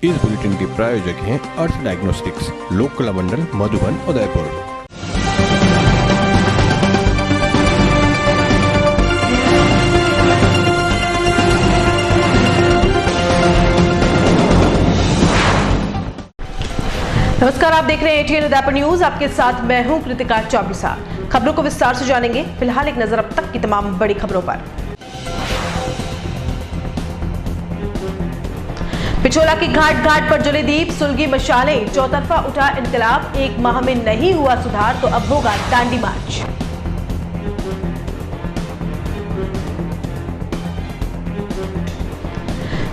इस बुलेटिन के प्रायोजक हैं अर्थ डायग्नोस्टिक्स, लोक कला मंडल, मधुबन, उदयपुर। नमस्कार, आप देख रहे हैं एटीएन उदयपुर न्यूज। आपके साथ मैं हूं कृतिका चौबीसा। खबरों को विस्तार से जानेंगे। फिलहाल एक नजर अब तक की तमाम बड़ी खबरों पर। पिछोला की घाट घाट पर जले दीप, सुलगी मशालें, चौतरफा उठा इनकलाब। एक माह में नहीं हुआ सुधार तो अब होगा दांडी मार्च।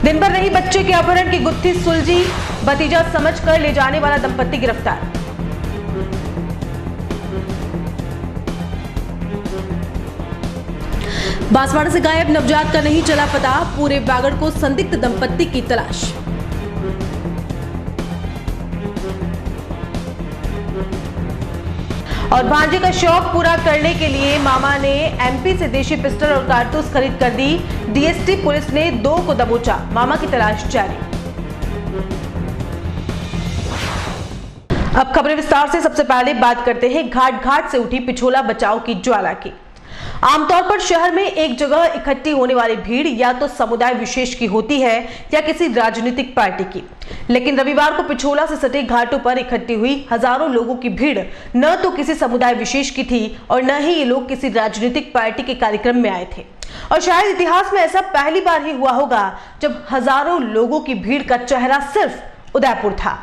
दिन भर रही बच्चे के अपहरण की गुत्थी सुलझी, भतीजा समझकर ले जाने वाला दंपत्ति गिरफ्तार। बांसवाड़ा से गायब नवजात का नहीं चला पता, पूरे बागड़ को संदिग्ध दंपत्ति की तलाश। और भांजे का शौक पूरा करने के लिए मामा ने एमपी से देशी पिस्टल और कारतूस खरीद कर दी। डीएसटी पुलिस ने 2 को दबोचा, मामा की तलाश जारी। अब खबरें विस्तार से। सबसे पहले बात करते हैं घाट घाट से उठी पिछोला बचाओ की ज्वाला की। आमतौर पर शहर में एक जगह इकट्ठी होने वाली भीड़ या तो समुदाय विशेष की होती है या किसी राजनीतिक पार्टी की, लेकिन रविवार को पिछोला से सटे घाटों पर इकट्ठी हुई हजारों लोगों की भीड़ न तो किसी समुदाय विशेष की थी और न ही ये लोग किसी राजनीतिक पार्टी के कार्यक्रम में आए थे। और शायद इतिहास में ऐसा पहली बार ही हुआ होगा जब हजारों लोगों की भीड़ का चेहरा सिर्फ उदयपुर था।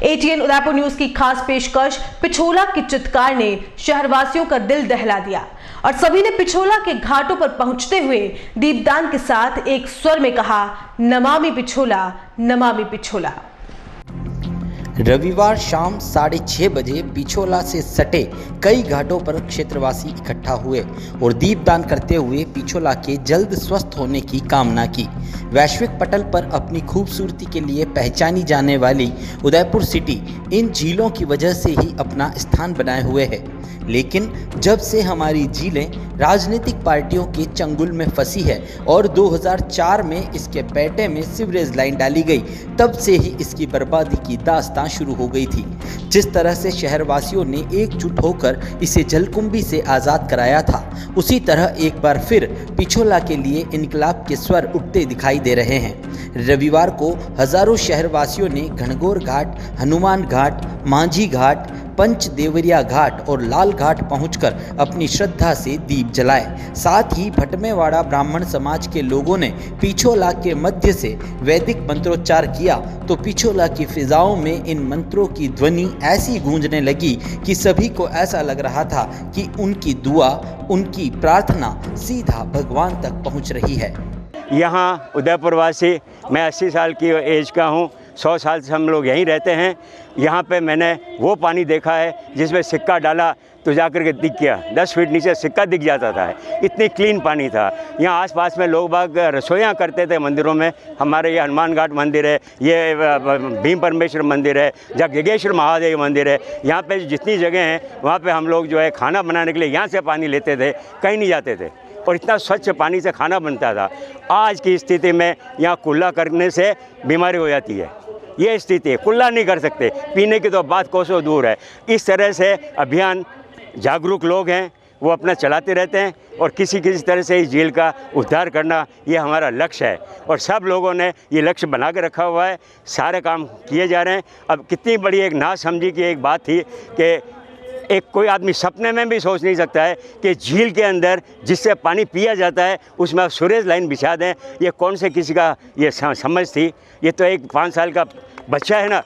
एटीएन उदयपुर न्यूज की खास पेशकश पिछोला की चित्कार ने शहरवासियों का दिल दहला दिया और सभी ने पिछोला के घाटों पर पहुंचते हुए दीपदान के साथ एक स्वर में कहा, नमामि पिछोला, नमामि पिछोला। रविवार शाम 6:30 बजे पिछोला से सटे कई घाटों पर क्षेत्रवासी इकट्ठा हुए और दीपदान करते हुए पिछोला के जल्द स्वस्थ होने की कामना की। वैश्विक पटल पर अपनी खूबसूरती के लिए पहचानी जाने वाली उदयपुर सिटी इन झीलों की वजह से ही अपना स्थान बनाए हुए है, लेकिन जब से हमारी झीलें राजनीतिक पार्टियों के चंगुल में फंसी है और 2004 में इसके पेटे में सीवरेज लाइन डाली गई, तब से ही इसकी बर्बादी की दास्तां शुरू हो गई थी। जिस तरह से शहरवासियों ने एकजुट होकर इसे जलकुंभी से आज़ाद कराया था, उसी तरह एक बार फिर पिछोला के लिए इनकलाब के स्वर उठते दिखाई दे रहे हैं। रविवार को हजारों शहरवासियों ने घनघोर घाट, हनुमान घाट, मांझी घाट, पंचदेवरिया घाट और लाल घाट पहुंचकर अपनी श्रद्धा से दीप जलाए। साथ ही भटमेवाड़ा ब्राह्मण समाज के लोगों ने पिछोला के मध्य से वैदिक मंत्रोच्चार किया तो पिछोला की फिजाओं में इन मंत्रों की ध्वनि ऐसी गूंजने लगी कि सभी को ऐसा लग रहा था कि उनकी दुआ, उनकी प्रार्थना सीधा भगवान तक पहुंच रही है। यहाँ उदयपुर वासी, मैं 80 साल की एज का हूँ, 100 साल से हम लोग यहीं रहते हैं। यहाँ पे मैंने वो पानी देखा है जिसमें सिक्का डाला तो जाकर के दिख गया, 10 फीट नीचे सिक्का दिख जाता था। इतनी क्लीन पानी था। यहाँ आसपास में लोग बाग रसोइयाँ करते थे मंदिरों में। हमारे ये हनुमान घाट मंदिर है, ये भीम परमेश्वर मंदिर है, जगेश्वर महादेव मंदिर है। यहाँ पे जितनी जगह हैं वहाँ पे हम लोग जो है खाना बनाने के लिए यहाँ से पानी लेते थे, कहीं नहीं जाते थे और इतना स्वच्छ पानी से खाना बनता था। आज की स्थिति में यहाँ कुल्ला करने से बीमारी हो जाती है। ये स्थिति है, कुल्ला नहीं कर सकते, पीने की तो बात कोसों दूर है। इस तरह से अभियान जागरूक लोग हैं वो अपना चलाते रहते हैं और किसी तरह से इस झील का उद्धार करना ये हमारा लक्ष्य है और सब लोगों ने ये लक्ष्य बना के रखा हुआ है। सारे काम किए जा रहे हैं। अब कितनी बड़ी एक नासमझी की एक बात थी कि एक कोई आदमी सपने में भी सोच नहीं सकता है कि झील के अंदर जिससे पानी पिया जाता है उसमें आप सीवरेज लाइन बिछा दें। ये कौन से किसी का ये समझ थी? ये तो एक 5 साल का बच्चा है ना,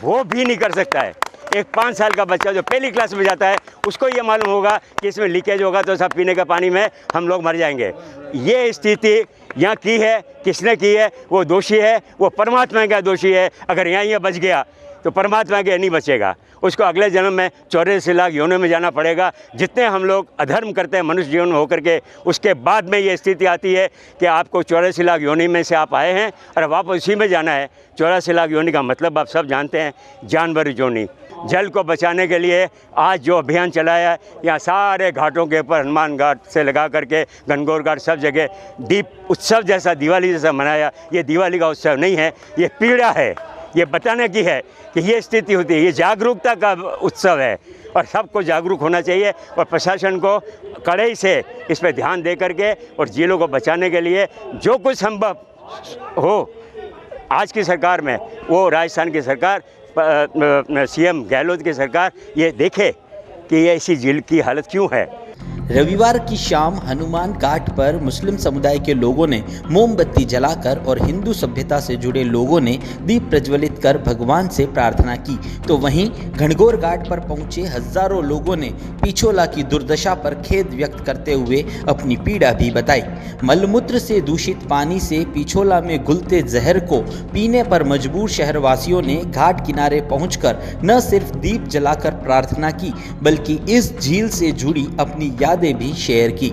वो भी नहीं कर सकता है। एक 5 साल का बच्चा जो पहली क्लास में जाता है उसको ये मालूम होगा कि इसमें लीकेज होगा तो सब पीने का पानी में हम लोग मर जाएंगे। ये स्थिति यहाँ की है, किसने की है? वो दोषी है, वो परमात्मा का दोषी है। अगर यहाँ ये बच गया तो परमात्मा के नहीं बचेगा, उसको अगले जन्म में 84 लाख योनि में जाना पड़ेगा। जितने हम लोग अधर्म करते हैं मनुष्य जीवन में होकर के, उसके बाद में ये स्थिति आती है कि आपको 84 लाख योनि में से आप आए हैं और वापस उसी में जाना है। 84 लाख योनि का मतलब आप सब जानते हैं, जानवर योनि। जल को बचाने के लिए आज जो अभियान चलाया है, यहाँ सारे घाटों के ऊपर हनुमान घाट से लगा करके घनघोर घाट सब जगह दीप उत्सव जैसा, दिवाली जैसा मनाया। ये दिवाली का उत्सव नहीं है, ये पीड़ा है। ये बताने की है कि ये स्थिति होती है। ये जागरूकता का उत्सव है और सबको जागरूक होना चाहिए और प्रशासन को कड़ाई से इस पर ध्यान दे करके और झीलों को बचाने के लिए जो कुछ संभव हो आज की सरकार में, वो राजस्थान की सरकार, सीएम गहलोत की सरकार ये देखे कि ये ऐसी झील की हालत क्यों है। रविवार की शाम हनुमान घाट पर मुस्लिम समुदाय के लोगों ने मोमबत्ती जलाकर और हिंदू सभ्यता से जुड़े लोगों ने दीप प्रज्वलित कर भगवान से प्रार्थना की, तो वहीं घनघोर घाट पर पहुंचे हजारों लोगों ने पिछोला की दुर्दशा पर खेद व्यक्त करते हुए अपनी पीड़ा भी बताई। मलमूत्र से दूषित पानी से पिछोला में घुलते जहर को पीने पर मजबूर शहरवासियों ने घाट किनारे पहुंचकर न सिर्फ दीप जलाकर प्रार्थना की, बल्कि इस झील से जुड़ी अपनी यादें भी शेयर की।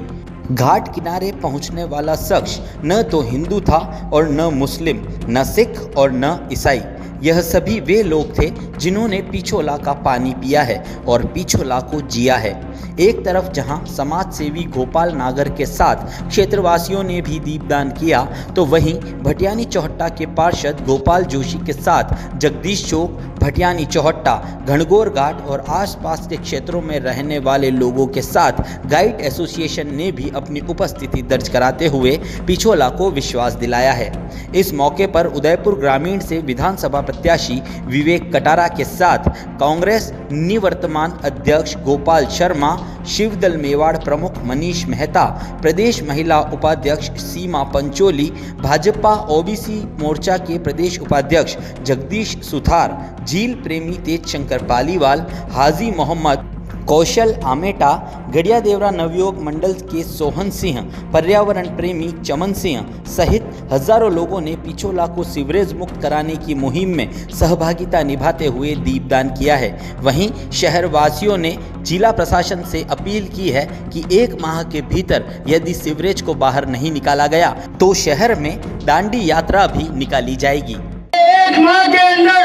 घाट किनारे पहुंचने वाला शख्स न तो हिंदू था और न मुस्लिम, न सिख और न ईसाई। यह सभी वे लोग थे जिन्होंने पिछोला का पानी पिया है और पिछोला को जिया है। एक तरफ जहां समाज सेवी गोपाल नागर के साथ क्षेत्रवासियों ने भी दीपदान किया, तो वहीं भटियानी चौहट्टा के पार्षद गोपाल जोशी के साथ जगदीश चौक, भटियानी चौहट्टा, घनघोर घाट और आसपास के क्षेत्रों में रहने वाले लोगों के साथ गाइड एसोसिएशन ने भी अपनी उपस्थिति दर्ज कराते हुए पिछोला को विश्वास दिलाया है। इस मौके पर उदयपुर ग्रामीण से विधानसभा प्रत्याशी विवेक कटारा के साथ कांग्रेस निवर्तमान अध्यक्ष गोपाल शर्मा, शिवदल मेवाड़ प्रमुख मनीष मेहता, प्रदेश महिला उपाध्यक्ष सीमा पंचोली, भाजपा ओबीसी मोर्चा के प्रदेश उपाध्यक्ष जगदीश सुथार, झील प्रेमी तेज शंकर पालीवाल, हाजी मोहम्मद, कौशल आमेटा, गड़िया देवरा नवयोग मंडल के सोहन सिंह, पर्यावरण प्रेमी चमन सिंह सहित हजारों लोगों ने पिछोला को सीवरेज मुक्त कराने की मुहिम में सहभागिता निभाते हुए दीपदान किया है। वहीं शहरवासियों ने जिला प्रशासन से अपील की है कि 1 माह के भीतर यदि सीवरेज को बाहर नहीं निकाला गया तो शहर में दांडी यात्रा भी निकाली जाएगी। 1 माह के अंदर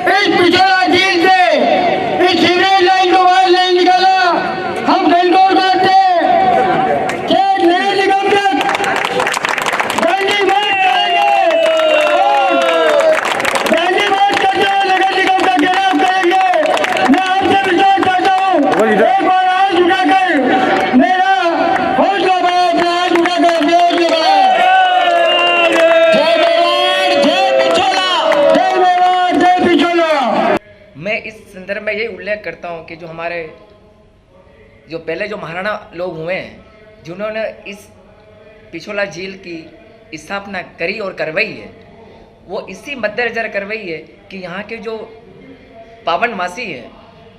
इस पिछोला झील से इस सीवरेज लाइन को बाहर नहीं निकाला, हम घनघोर घाट से खेत नगर निगम तक दांडी मार्च करेंगे। दांडी मार्च करते हुए नगर निगम का घेराव करेंगे। मैं आपसे विश्वास करता हूँ, एक बार हाथ उठाकर मेरा हौसला बढ़ाओ, अपना हाथ उठाकर अपने हौसला बढ़ाओ। जय मेवाड़, जय पिछोला, जय मेवाड़, जय पिछोला। मैं इस संदर्भ में यही उल्लेख करता हूँ कि जो हमारे जो पहले जो महाराणा लोग हुए हैं, जिन्होंने इस पिछोला झील की स्थापना करी और करवाई है, वो इसी मद्देनजर करवाई है कि यहाँ के जो पावनवासी है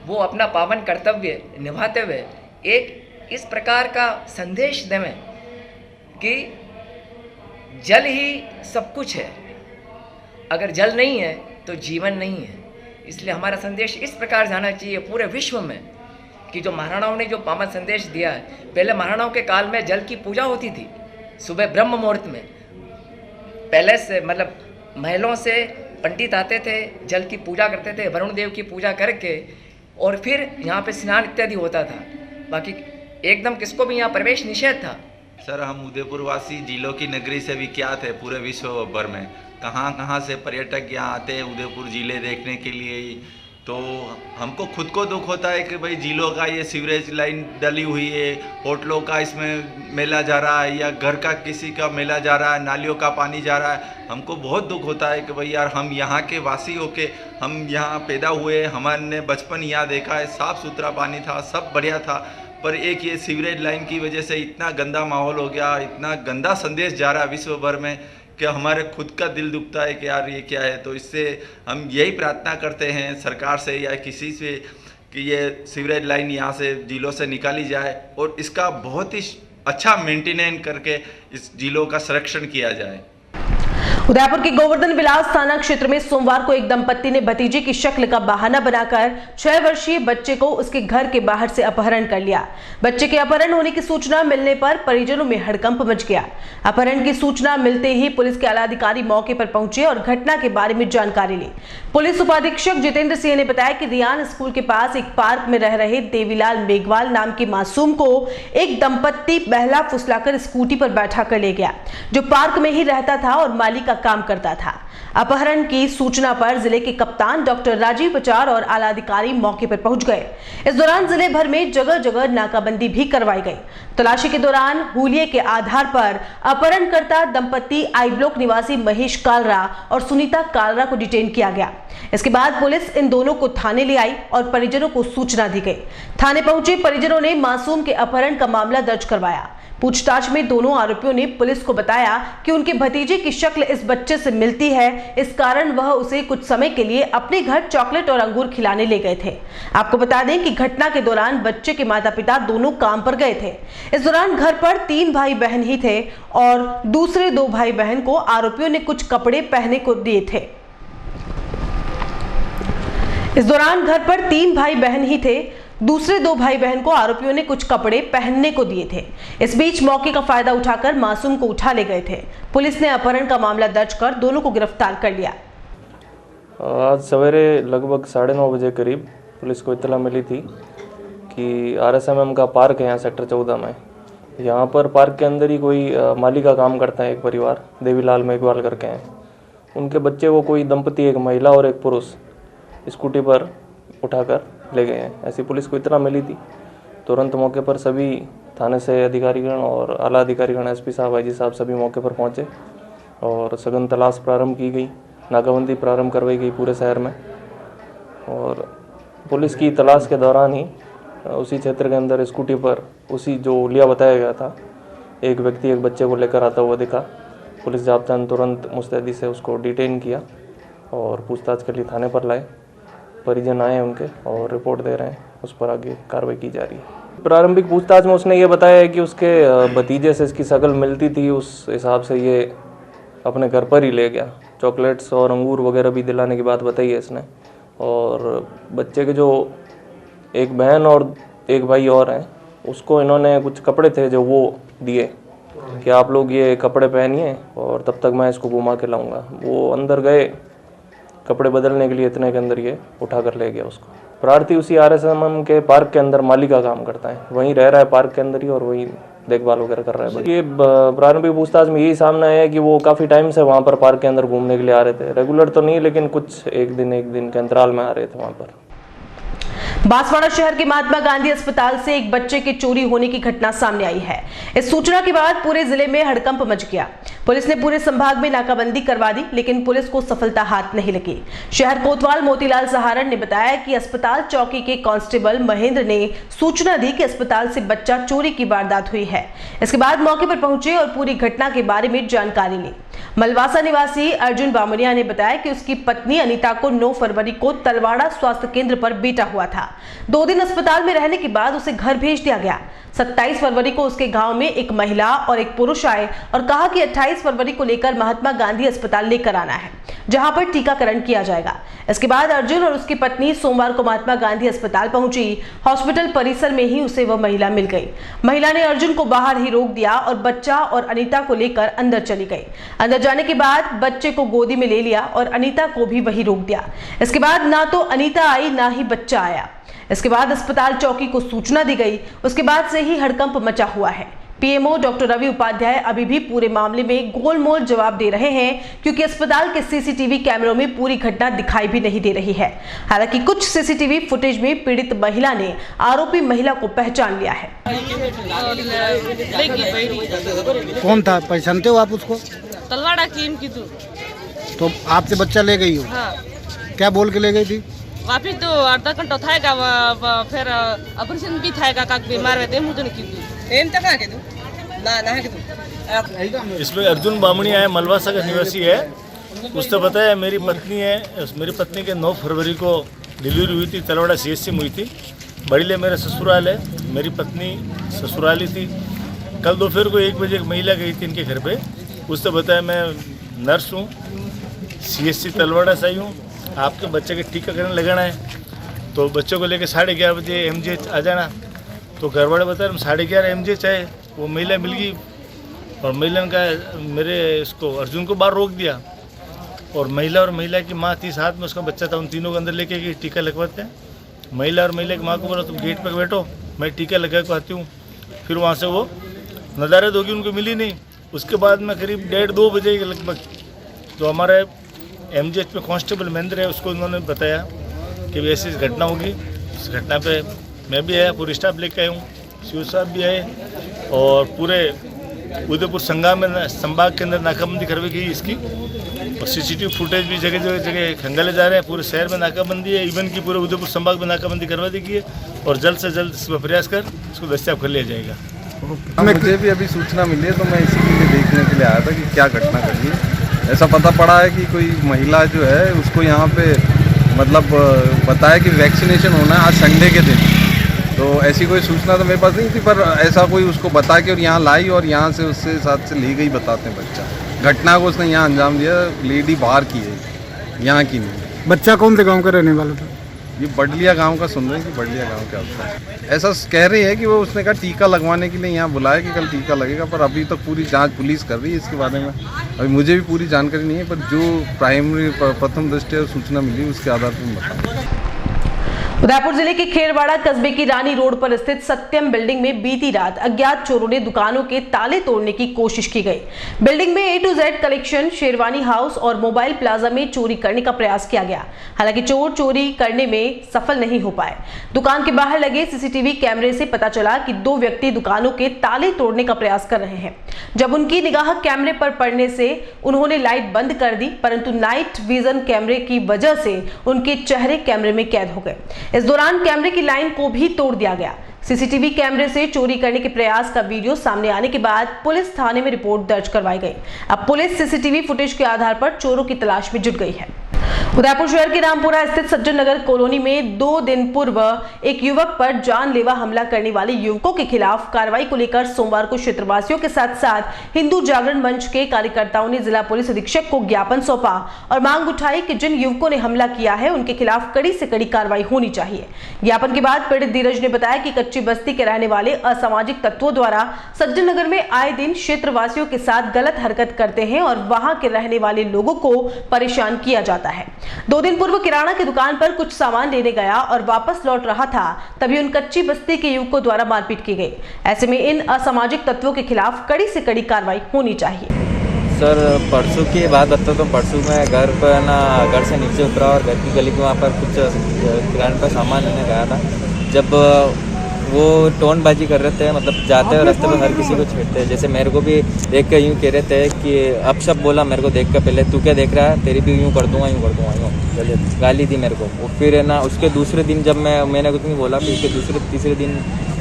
वो अपना पावन कर्तव्य निभाते हुए एक इस प्रकार का संदेश देवें कि जल ही सब कुछ है, अगर जल नहीं है तो जीवन नहीं है। इसलिए हमारा संदेश इस प्रकार जाना चाहिए पूरे विश्व में कि जो महाराणाओं ने जो पावन संदेश दिया है। पहले महाराणाओं के काल में जल की पूजा होती थी, सुबह ब्रह्म मुहूर्त में पहले से मतलब महलों से पंडित आते थे, जल की पूजा करते थे, वरुण देव की पूजा करके और फिर यहाँ पे स्नान इत्यादि होता था। बाकी एकदम किसको भी यहाँ प्रवेश निषेध था। सर, हम उदयपुर वासी झीलों की नगरी से विख्यात है पूरे विश्व भर में। कहाँ कहाँ से पर्यटक यहाँ आते हैं उदयपुर झीलें देखने के लिए। तो हमको खुद को दुख होता है कि भाई झीलों का ये सीवरेज लाइन डली हुई है, होटलों का इसमें मेला जा रहा है या घर का किसी का मेला जा रहा है, नालियों का पानी जा रहा है। हमको बहुत दुख होता है कि भाई यार हम यहाँ के वासी होके हम यहाँ पैदा हुए, हमारे बचपन यहाँ देखा है, साफ़ सुथरा पानी था, सब बढ़िया था, पर एक ये सीवरेज लाइन की वजह से इतना गंदा माहौल हो गया, इतना गंदा संदेश जा रहा है विश्व भर में कि हमारे खुद का दिल दुखता है कि यार ये क्या है। तो इससे हम यही प्रार्थना करते हैं सरकार से या किसी से कि ये सीवरेज लाइन यहाँ से झीलों से निकाली जाए और इसका बहुत ही अच्छा मेंटेनेंस करके इस झीलों का संरक्षण किया जाए। उदयपुर के गोवर्धन विलास थाना क्षेत्र में सोमवार को एक दंपत्ति ने भतीजे की शक्ल का बहाना बनाकर 6 वर्षीय बच्चे को उसके घर के बाहर से अपहरण कर लिया। बच्चे के अपहरण होने की सूचना मिलने पर परिजनों में हड़कंप मच गया। अपहरण की सूचना मिलते ही पुलिस के आला अधिकारी मौके पर पहुंचे और घटना के बारे में जानकारी ली। पुलिस उपाधीक्षक जितेंद्र सिंह ने बताया कि रियान स्कूल के पास एक पार्क में रह रहे देवीलाल मेघवाल नाम के मासूम को एक दंपत्ति बहला फुसलाकर स्कूटी पर बैठा कर ले गया, जो पार्क में ही रहता था और माली का काम करता था। अपहरण की सूचना पर जिले के कप्तान डॉक्टर राजीव पचार और आला अधिकारी मौके पर पहुंच गए। इस दौरान जिले भर में जगह जगह नाकाबंदी भी करवाई गई। तलाशी के दौरान हुलिये के आधार पर अपहरणकर्ता दंपति आई ब्लॉक निवासी महेश कालरा और सुनीता कालरा को डिटेन किया गया। इसके बाद पुलिस इन दोनों को थाने ले आई और परिजनों को सूचना दी गई। थाने पहुंचे परिजनों ने मासूम के अपहरण का मामला दर्ज करवाया। पूछताछ में दोनों आरोपियों ने पुलिस को बताया कि उनके भतीजे की शक्ल इस बच्चे से मिलती है, इस कारण वह उसे कुछ समय के लिए अपने घर चॉकलेट और अंगूर खिलाने ले गए थे। आपको बता दें कि घटना के दौरान बच्चे के माता पिता दोनों काम पर गए थे। इस दौरान घर पर 3 भाई बहन ही थे और दूसरे 2 भाई बहन को आरोपियों ने कुछ कपड़े पहनने को दिए थे। इस दौरान घर पर 3 भाई बहन ही थे, दूसरे 2 भाई बहन को आरोपियों ने कुछ कपड़े पहनने को दिए थे। इस बीच मौके का फायदा उठाकर मासूम को उठा ले गए थे। पुलिस ने अपहरण का मामला दर्ज कर दोनों को गिरफ्तार कर लिया। आज सवेरे लगभग 9:30 बजे करीब पुलिस को इत्तला मिली थी कि RSMM का पार्क है यहाँ सेक्टर 14 में। यहाँ पर पार्क के अंदर ही कोई माली का काम करता है एक परिवार, देवीलाल मेघवाल करके हैं। उनके बच्चे को कोई दंपति, एक महिला और एक पुरुष स्कूटी पर उठाकर ले गए हैं, ऐसी पुलिस को इतना मिली थी। तुरंत मौके पर सभी थाने से अधिकारीगण और आला अधिकारीगण, SP साहब, IG साहब सभी मौके पर पहुंचे और सघन तलाश प्रारंभ की गई। नाकाबंदी प्रारंभ करवाई गई पूरे शहर में और पुलिस की तलाश के दौरान ही उसी क्षेत्र के अंदर स्कूटी पर उसी जो लिया बताया गया था एक व्यक्ति एक बच्चे को लेकर आता हुआ दिखा। पुलिस जाब्ता ने तुरंत मुस्तैदी से उसको डिटेन किया और पूछताछ के लिए थाने पर लाए। परिजन आए उनके और रिपोर्ट दे रहे हैं, उस पर आगे कार्रवाई की जा रही है। प्रारंभिक पूछताछ में उसने ये बताया है कि उसके भतीजे से इसकी शक्ल मिलती थी, उस हिसाब से ये अपने घर पर ही ले गया। चॉकलेट्स और अंगूर वगैरह भी दिलाने की बात बताई है इसने। और बच्चे के जो एक बहन और एक भाई और हैं, उसको इन्होंने कुछ कपड़े थे जो वो दिए कि आप लोग ये कपड़े पहनिए और तब तक मैं इसको घुमा के लाऊंगा। वो अंदर गए कपड़े बदलने के लिए, इतने के अंदर ये उठा कर ले गया उसको। प्रार्थी उसी RSMM के पार्क के अंदर माली का काम करता है, वहीं रह रहा है पार्क के अंदर ही और वहीं देखभाल वगैरह कर रहा है। ये प्रारंभिक पूछताछ में यही सामने आया है कि वो काफ़ी टाइम से वहाँ पर पार्क के अंदर घूमने के लिए आ रहे थे। रेगुलर तो नहीं, लेकिन कुछ एक दिन के अंतराल में आ रहे थे वहाँ पर। बांसवाड़ा शहर के महात्मा गांधी अस्पताल से एक बच्चे के चोरी होने की घटना सामने आई है। इस सूचना के बाद पूरे जिले में हड़कंप मच गया। पुलिस ने पूरे संभाग में नाकाबंदी करवा दी, लेकिन पुलिस को सफलता हाथ नहीं लगी। शहर कोतवाल मोतीलाल सहारण ने बताया कि अस्पताल चौकी के कांस्टेबल महेंद्र ने सूचना दी कि अस्पताल से बच्चा चोरी की वारदात हुई है। इसके बाद मौके पर पहुंचे और पूरी घटना के बारे में जानकारी ली। मलवासा निवासी अर्जुन बामनिया ने बताया कि उसकी पत्नी अनीता को 9 फरवरी को तलवाड़ा स्वास्थ्य केंद्र पर बेटा हुआ था। 2 दिन अस्पताल में रहने के बाद उसे घर भेज दिया गया। 27 फरवरी को उसके गांव में एक महिला और एक पुरुष आए और कहा कि 28 फरवरी को लेकर महात्मा गांधी अस्पताल लेकर आना है, जहां पर टीकाकरण किया जाएगा। इसके बाद अर्जुन और उसकी पत्नी सोमवार को महात्मा गांधी अस्पताल पहुंची। हॉस्पिटल परिसर में ही उसे वह महिला मिल गई। महिला ने अर्जुन को बाहर ही रोक दिया और बच्चा और अनीता को लेकर अंदर चली गई। अंदर जाने के बाद बच्चे को गोदी में ले लिया और अनीता को भी वही रोक दिया। इसके बाद ना तो अनीता आई ना ही बच्चा आया। इसके बाद अस्पताल चौकी को सूचना दी गई। उसके बाद से ही हड़कंप मचा हुआ है। PMO डॉक्टर रवि उपाध्याय अभी भी पूरे मामले में गोलमोल जवाब दे रहे हैं, क्योंकि अस्पताल के CCTV कैमरों में पूरी घटना दिखाई भी नहीं दे रही है। हालांकि कुछ CCTV फुटेज में पीड़ित महिला ने आरोपी महिला को पहचान लिया है। कौन था, पहचानते हो आप उसको? तलवाड़ा की इनकी तो आपसे बच्चा ले गई हो? हाँ। क्या बोल के ले गई थी? वापिस तो आधा घंटा थाएगा, फिर ऑपरेशन भी थाएगा, काक बीमार रहते मुझे नहीं की एम तक आके तू ना के तू। इसमें अर्जुन बामणिया है, मलवासा का निवासी है। उसने बताया मेरी पत्नी है, मेरी पत्नी के 9 फरवरी को डिलीवरी हुई थी, तलवाड़ा CHC में हुई थी। बड़ीले मेरा ससुराल है, मेरी पत्नी ससुराली थी। कल दोपहर को 1 बजे एक महिला गई थी इनके घर पे। उसने बताया मैं नर्स हूँ, CHC तलवाड़ा से आई हूँ, आपके बच्चे के टीकाकरण लगाना है, तो बच्चों को लेकर 11:30 बजे MGH आ जाना। तो घर वाले बताए 11:30 MGH आए। वो महिला मिल गई और महिला का मेरे इसको अर्जुन को बाहर रोक दिया और महिला की माँ थी साथ में, उसका बच्चा था, उन तीनों को अंदर लेके गई टीका लगवाते हैं। महिला और महिला की माँ को बोला तुम गेट पर बैठो, मैं टीका लगा के आती हूँ। फिर वहाँ से वो नदारत होगी, उनको मिली नहीं। उसके बाद में करीब 1:30-2 बजे के लगभग जो हमारे MGH में कांस्टेबल महेंद्र है उसको उन्होंने बताया कि भी ऐसी घटना होगी। इस घटना पे मैं भी आया, पूरी स्टाफ लेके आया हूँ, सीओ साहब भी आए और पूरे उदयपुर संभाग के अंदर नाकाबंदी करवाई गई इसकी, और CCTV फुटेज भी जगह जगह खंगाले जा रहे हैं। पूरे शहर में नाकाबंदी है, इवन की पूरे उदयपुर संभाग में नाकाबंदी करवा दी गई है और जल्द से जल्द इसका प्रयास कर इसको दस्तियाब कर लिया जाएगा। मुझे भी अभी सूचना मिली है तो मैं इसी के लिए देखने के लिए आया था कि क्या घटना घटी है। ऐसा पता पड़ा है कि कोई महिला जो है उसको यहाँ पे मतलब बताया कि वैक्सीनेशन होना है आज संडे के दिन, तो ऐसी कोई सूचना तो मेरे पास नहीं थी, पर ऐसा कोई उसको बता के और यहाँ लाई और यहाँ से उससे साथ से ली गई, बताते हैं बच्चा। घटना को उसने यहाँ अंजाम दिया, लेडी बाहर की है, यहाँ की नहीं। बच्चा कौन से गांव का रहने वाला था? ये बडलिया गांव का सुन रहे हैं कि बडलिया गांव के आसपास। ऐसा कह रही है कि वो उसने कहा टीका लगवाने के लिए यहाँ बुलाया कि कल टीका लगेगा, पर अभी तक पूरी जांच पुलिस कर रही है इसके बारे में। अभी मुझे भी पूरी जानकारी नहीं है, पर जो प्राइमरी प्रथम दृष्टया सूचना मिली उसके आधार पर मैं बताऊँ। उदयपुर जिले के खेरवाड़ा कस्बे की रानी रोड पर स्थित सत्यम बिल्डिंग में बीती रात अज्ञात चोरों ने दुकानों के ताले तोड़ने की कोशिश की गई। बिल्डिंग में A to Z collection, sherwani house और मोबाइल प्लाजा में चोरी करने का प्रयास किया गया। हालांकि चोर चोरी करने में सफल नहीं हो पाए। दुकान के बाहर लगे CCTV कैमरे से पता चला कि 2 व्यक्ति दुकानों के ताले तोड़ने का प्रयास कर रहे हैं। जब उनकी निगाह कैमरे पर पड़ने से उन्होंने लाइट बंद कर दी, परंतु नाइट विजन कैमरे की वजह से उनके चेहरे कैमरे में कैद हो गए। इस दौरान कैमरे की लाइन को भी तोड़ दिया गया। CCTV कैमरे से चोरी करने के प्रयास का वीडियो सामने आने के बाद पुलिस थाने में रिपोर्ट दर्ज करवाई गई। अब पुलिस CCTV फुटेज के आधार पर चोरों की तलाश में जुट गई है। उदयपुर शहर के रामपुरा स्थित सज्जन नगर कॉलोनी में 2 दिन पूर्व एक युवक पर जानलेवा हमला करने वाले युवकों के खिलाफ कार्रवाई को लेकर सोमवार को क्षेत्रवासियों के साथ साथ हिंदू जागरण मंच के कार्यकर्ताओं ने जिला पुलिस अधीक्षक को ज्ञापन सौंपा और मांग उठाई कि जिन युवकों ने हमला किया है उनके खिलाफ कड़ी से कड़ी कार्रवाई होनी चाहिए। ज्ञापन के बाद पीड़ित धीरज ने बताया कि कच्ची बस्ती के रहने वाले असामाजिक तत्वों द्वारा सज्जन नगर में आए दिन क्षेत्रवासियों के साथ गलत हरकत करते हैं और वहां के रहने वाले लोगों को परेशान किया जाता है। 2 दिन पूर्व किराना की दुकान पर कुछ सामान लेने गया और वापस लौट रहा था, तभी उन कच्ची बस्ती के युवकों द्वारा मारपीट की गई। ऐसे में इन असामाजिक तत्वों के खिलाफ कड़ी से कड़ी कार्रवाई होनी चाहिए। सर, परसों की बात बता तो परसों मैं घर पर घर से नीचे उतरा और घर की गली के वहाँ पर कुछ किराने पर सामान लेने गया था। जब वो टोनबाजी कर रहे थे, मतलब जाते हैं रास्ते में हर किसी को छेड़ते हैं। जैसे मेरे को भी देख कर यूँ कह रहे थे कि अपशब्द बोला मेरे को देख कर, पहले तू क्या देख रहा है, तेरी भी यूँ कर दूंगा यूँ गाली दी मेरे को। वो फिर है ना उसके दूसरे दिन जब मैंने कुछ नहीं बोला, फिर उसके तीसरे दिन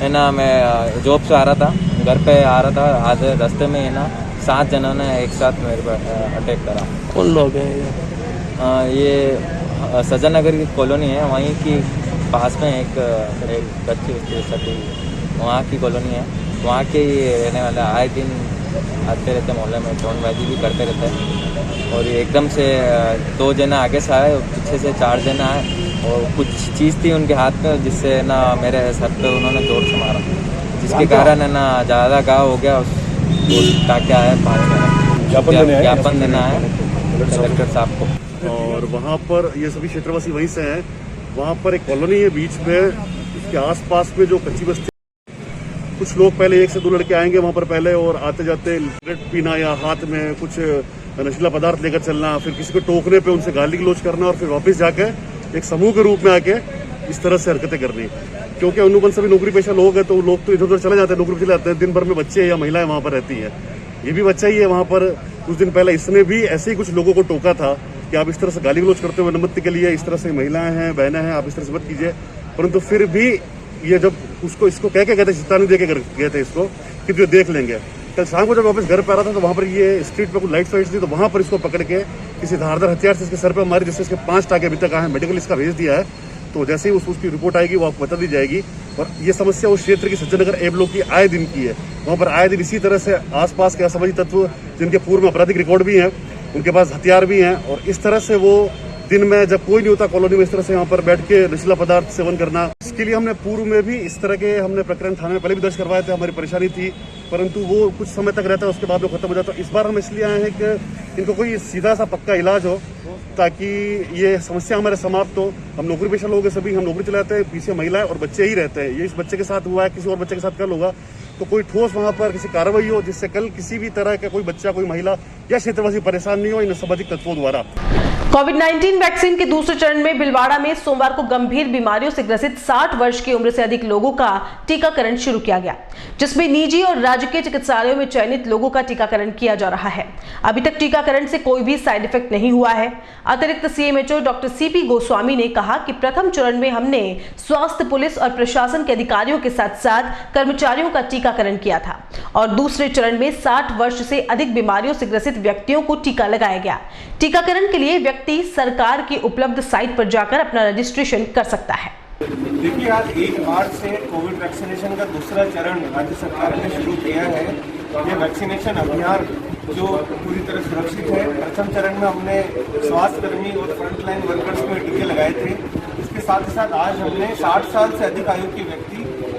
है ना मैं जॉब से आ रहा था, घर पे आ रहा था, आधे रास्ते में है ना 7 जनों ने एक साथ मेरे पर अटैक करा। कौन लोग हैं ये सज्जन नगर की कॉलोनी है, वहीं की पास में एक कच्ची बस्ती वहाँ की कॉलोनी है। वहाँ के रहने वाले आए दिन आते रहते मोहल्ले में, टोनबाजी भी करते रहते हैं। और ये एकदम से 2 जना आगे से आए, पीछे से 4 जना आए और कुछ चीज़ थी उनके हाथ में, जिससे ना मेरे सर पे उन्होंने जोर से मारा, जिसके कारण है ना ज़्यादा घाव हो गया। ताकि आया 5 महीने ज्ञापन देना है कलेक्टर साहब को। और वहाँ पर ये सभी क्षेत्रवासी वहीं से हैं। वहाँ पर एक कॉलोनी है बीच में, उसके आसपास में जो कच्ची बस्ती, कुछ लोग पहले 1 से 2 लड़के आएंगे वहाँ पर पहले, और आते जाते सिगरेट पीना या हाथ में कुछ नशीला पदार्थ लेकर चलना, फिर किसी को टोकने पे उनसे गाली गलौज करना और फिर वापस जाके एक समूह के रूप में आके इस तरह से हरकतें करनी। क्योंकि अनुबंध सभी नौकरी पेशा लोग हैं, तो लोग तो इधर उधर चले जाते हैं, नौकरी चले जाते हैं। दिन भर में बच्चे या महिलाएं वहाँ पर रहती है। ये भी बच्चा ही है वहाँ पर। कुछ दिन पहले इसने भी ऐसे ही कुछ लोगों को टोका था कि आप इस तरह से गाली गलौज करते हुए अनुमति के लिए, इस तरह से महिलाएं हैं, बहनें हैं, आप इस तरह से मत कीजिए। परंतु फिर भी ये जब इसको कह के गए थे, चेतावनी दे के गए थे इसको कि जो देख लेंगे। कल शाम को जब वापस घर पे आ रहा था तो वहाँ पर ये स्ट्रीट पर कुछ लाइट फाइट्स थी, तो वहाँ पर इसको पकड़ के किसी धारदार हथियार से इसके सर पर मारी, जिससे इसके 5 टाके अभी तक आए हैं। मेडिकल इसका भेज दिया है, तो जैसे ही उसकी रिपोर्ट आएगी वो आपको बता दी जाएगी। और ये समस्या उस क्षेत्र की सज्जन नगर ए ब्लॉक की आए दिन की है। वहाँ पर आए दिन इसी तरह से आसपास के असामाजिक तत्व, जिनके पूर्व में आपराधिक रिकॉर्ड भी हैं, उनके पास हथियार भी हैं, और इस तरह से वो दिन में जब कोई नहीं होता कॉलोनी में, इस तरह से यहाँ पर बैठ के नशीला पदार्थ सेवन करना। इसके लिए हमने पूर्व में भी इस तरह के हमने प्रकरण थाने में पहले भी दर्ज करवाए थे, हमारी परेशानी थी, परंतु वो कुछ समय तक रहता है, उसके बाद वो खत्म हो जाता है। इस बार हम इसलिए आए हैं कि इनको कोई सीधा सा पक्का इलाज हो, ताकि ये समस्या हमारे समाप्त हो। हम नौकरी पेशा लोग हैं सभी, हम नौकरी चलाते हैं, पीछे महिलाएं और बच्चे ही रहते हैं। ये इस बच्चे के साथ हुआ है, किसी और बच्चे के साथ कल होगा, तो कोई ठोस वहां पर किसी कार्रवाई हो जिससे कल किसी भी तरह का कोई बच्चा, कोई महिला या क्षेत्रवासी परेशान नहीं हो इन असामाजिक तत्वों द्वारा। कोविड-19 वैक्सीन के दूसरे चरण में भिलवाड़ा में सोमवार को गंभीर बीमारियों से ग्रसित 60 वर्ष की उम्र से अधिक लोगों का टीकाकरण शुरू किया गया, जिसमें निजी और राजकीय चिकित्सालयों में चयनित लोगों का टीकाकरण किया जा रहा है। अभी तक टीकाकरण से कोई भी साइड इफेक्ट नहीं हुआ है। अतिरिक्त सीएमएचओ डॉक्टर सीपी गोस्वामी ने कहा कि प्रथम चरण में हमने स्वास्थ्य, पुलिस और प्रशासन के अधिकारियों के साथ साथ कर्मचारियों का टीकाकरण किया था और दूसरे चरण में 60 वर्ष से अधिक बीमारियों से ग्रसित व्यक्तियों को टीका लगाया गया। टीकाकरण के लिए व्यक्ति सरकार की उपलब्ध साइट पर जाकर अपना रजिस्ट्रेशन कर सकता है। देखिए, आज 1 मार्च से कोविड वैक्सीनेशन का दूसरा चरण राज्य सरकार ने शुरू किया है। ये वैक्सीनेशन अभियान जो पूरी तरह सुरक्षित है। प्रथम चरण में हमने स्वास्थ्य कर्मी और फ्रंटलाइन वर्कर्स को टीके लगाए थे। इसके साथ ही साथ आज हमने 60 साल से अधिक आयु के व्यक्ति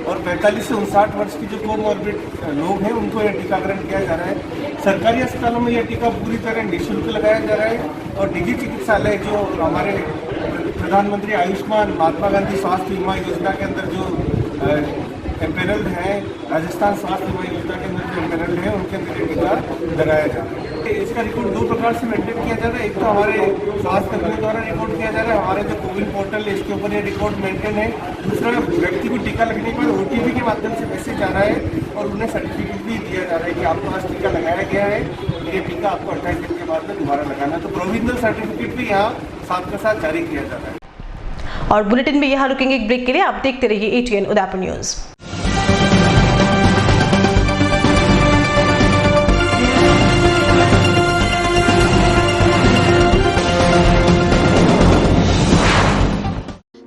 और 45 से 59 वर्ष की जो कोमॉर्बिड लोग हैं उनको यह टीकाकरण किया जा रहा है। सरकारी अस्पतालों में यह टीका पूरी तरह निःशुल्क लगाया जा रहा है और निजी चिकित्सालय जो हमारे प्रधानमंत्री आयुष्मान महात्मा गांधी स्वास्थ्य बीमा योजना के अंदर जो एम्पेरल्ड हैं, राजस्थान स्वास्थ्य बीमा योजना के अंदर जो एम्पेरल्ड हैं उनके अंदर ये टीका लगाया जा रहा है। इसका रिकॉर्ड 2 प्रकार से मेंटेन किया जा रहा है। एक तो हमारे स्वास्थ्य कर्मियों द्वारा रिकॉर्ड किया जा रहा है, हमारे जो कोविन पोर्टल है इसके ऊपर ये रिकॉर्ड मेंटेन है। दूसरा, व्यक्ति को टीका लगने के बाद OTP के माध्यम से मैसेज आ रहा है और उन्हें सर्टिफिकेट भी दिया जा रहा है कि आपको आज टीका लगाया गया है, ये टीका आपको 28 दिन के बाद में दोबारा लगाना है। तो प्रोविजनल सर्टिफिकेट भी यहाँ साथ के साथ जारी किया जा रहा है। और बुलेटिन में यहाँ रुकेंगे एक ब्रेक के लिए। आप देखते रहिए ATN उदयपुर न्यूज।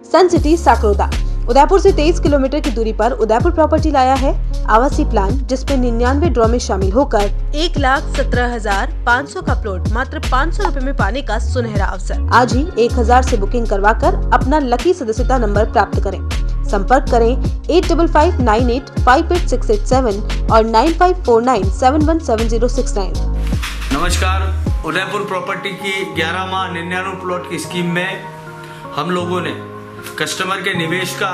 सन सिटी साकरोदा उदयपुर से 23 किलोमीटर की दूरी पर उदयपुर प्रॉपर्टी लाया है आवासीय प्लान, जिसमें 99 ड्रॉ में शामिल होकर 1,17,500 का प्लॉट मात्र 500 रुपए में पाने का सुनहरा अवसर। आज ही 1000 से बुकिंग करवाकर अपना लकी सदस्यता नंबर प्राप्त करें। संपर्क करें 8559858687 और 9549717069। नमस्कार, उदयपुर प्रॉपर्टी की 11 माह 99 प्लॉट की स्कीम में हम लोगों ने कस्टमर के निवेश का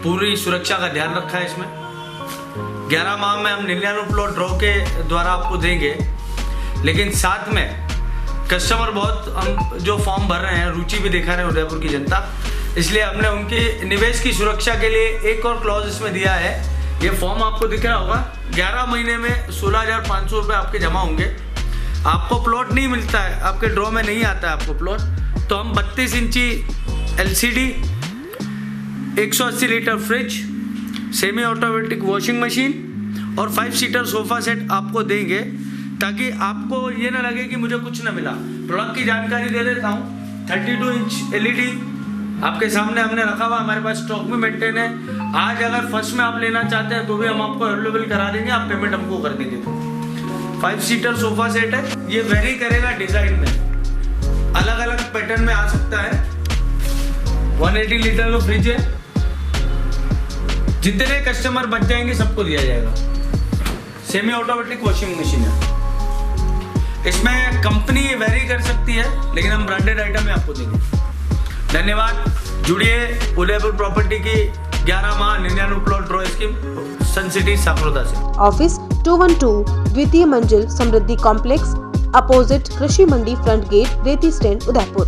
पूरी सुरक्षा का ध्यान रखा है। इसमें 11 माह में हम 99 प्लॉट ड्रॉ के द्वारा आपको देंगे, लेकिन साथ में कस्टमर बहुत हम जो फॉर्म भर रहे हैं, रुचि भी दिखा रहे हैं उदयपुर की जनता, इसलिए हमने उनके निवेश की सुरक्षा के लिए एक और क्लॉज इसमें दिया है। ये फॉर्म आपको दिख रहा होगा। 11 महीने में 16,500 रुपये आपके जमा होंगे। आपको प्लॉट नहीं मिलता है, आपके ड्रॉ में नहीं आता है आपको प्लॉट, तो हम 32 इंची LCD, 180 litre fridge, semi automatic washing machine और 5 सीटर सोफा सेट आपको देंगे, ताकि आपको ये ना लगे कि मुझे कुछ ना मिला। प्रोडक्ट की जानकारी दे देता हूँ। 32 इंच LED आपके सामने हमने रखा हुआ, हमारे पास स्टॉक में मेंटेन है। आज अगर फर्स्ट में आप लेना चाहते हैं तो भी हम आपको अवेलेबल करा देंगे, आप पेमेंट हमको कर देंगे। 5 सीटर सोफा सेट है, ये वेरी करेगा डिजाइन में, अलग अलग पैटर्न में आ सकता है। 180 लीटर का फ्रिज है, जितने कस्टमर बच जाएंगे सबको दिया जाएगा। सेमी ऑटोमेटिक वॉशिंग मशीन है, इसमें कंपनी वेरी कर सकती है, लेकिन हम ब्रांडेड आइटम में आपको देंगे। धन्यवाद। जुड़िए उदयपुर प्रॉपर्टी की 11 माह 99 प्लॉट ड्रॉ स्कीम सन सिटी साकरोदा से। ऑफिस 212 द्वितीय मंजिल समृद्धि कॉम्प्लेक्स, अपोजिट कृषि मंडी फ्रंट गेट, रेती स्टैंड, उदयपुर।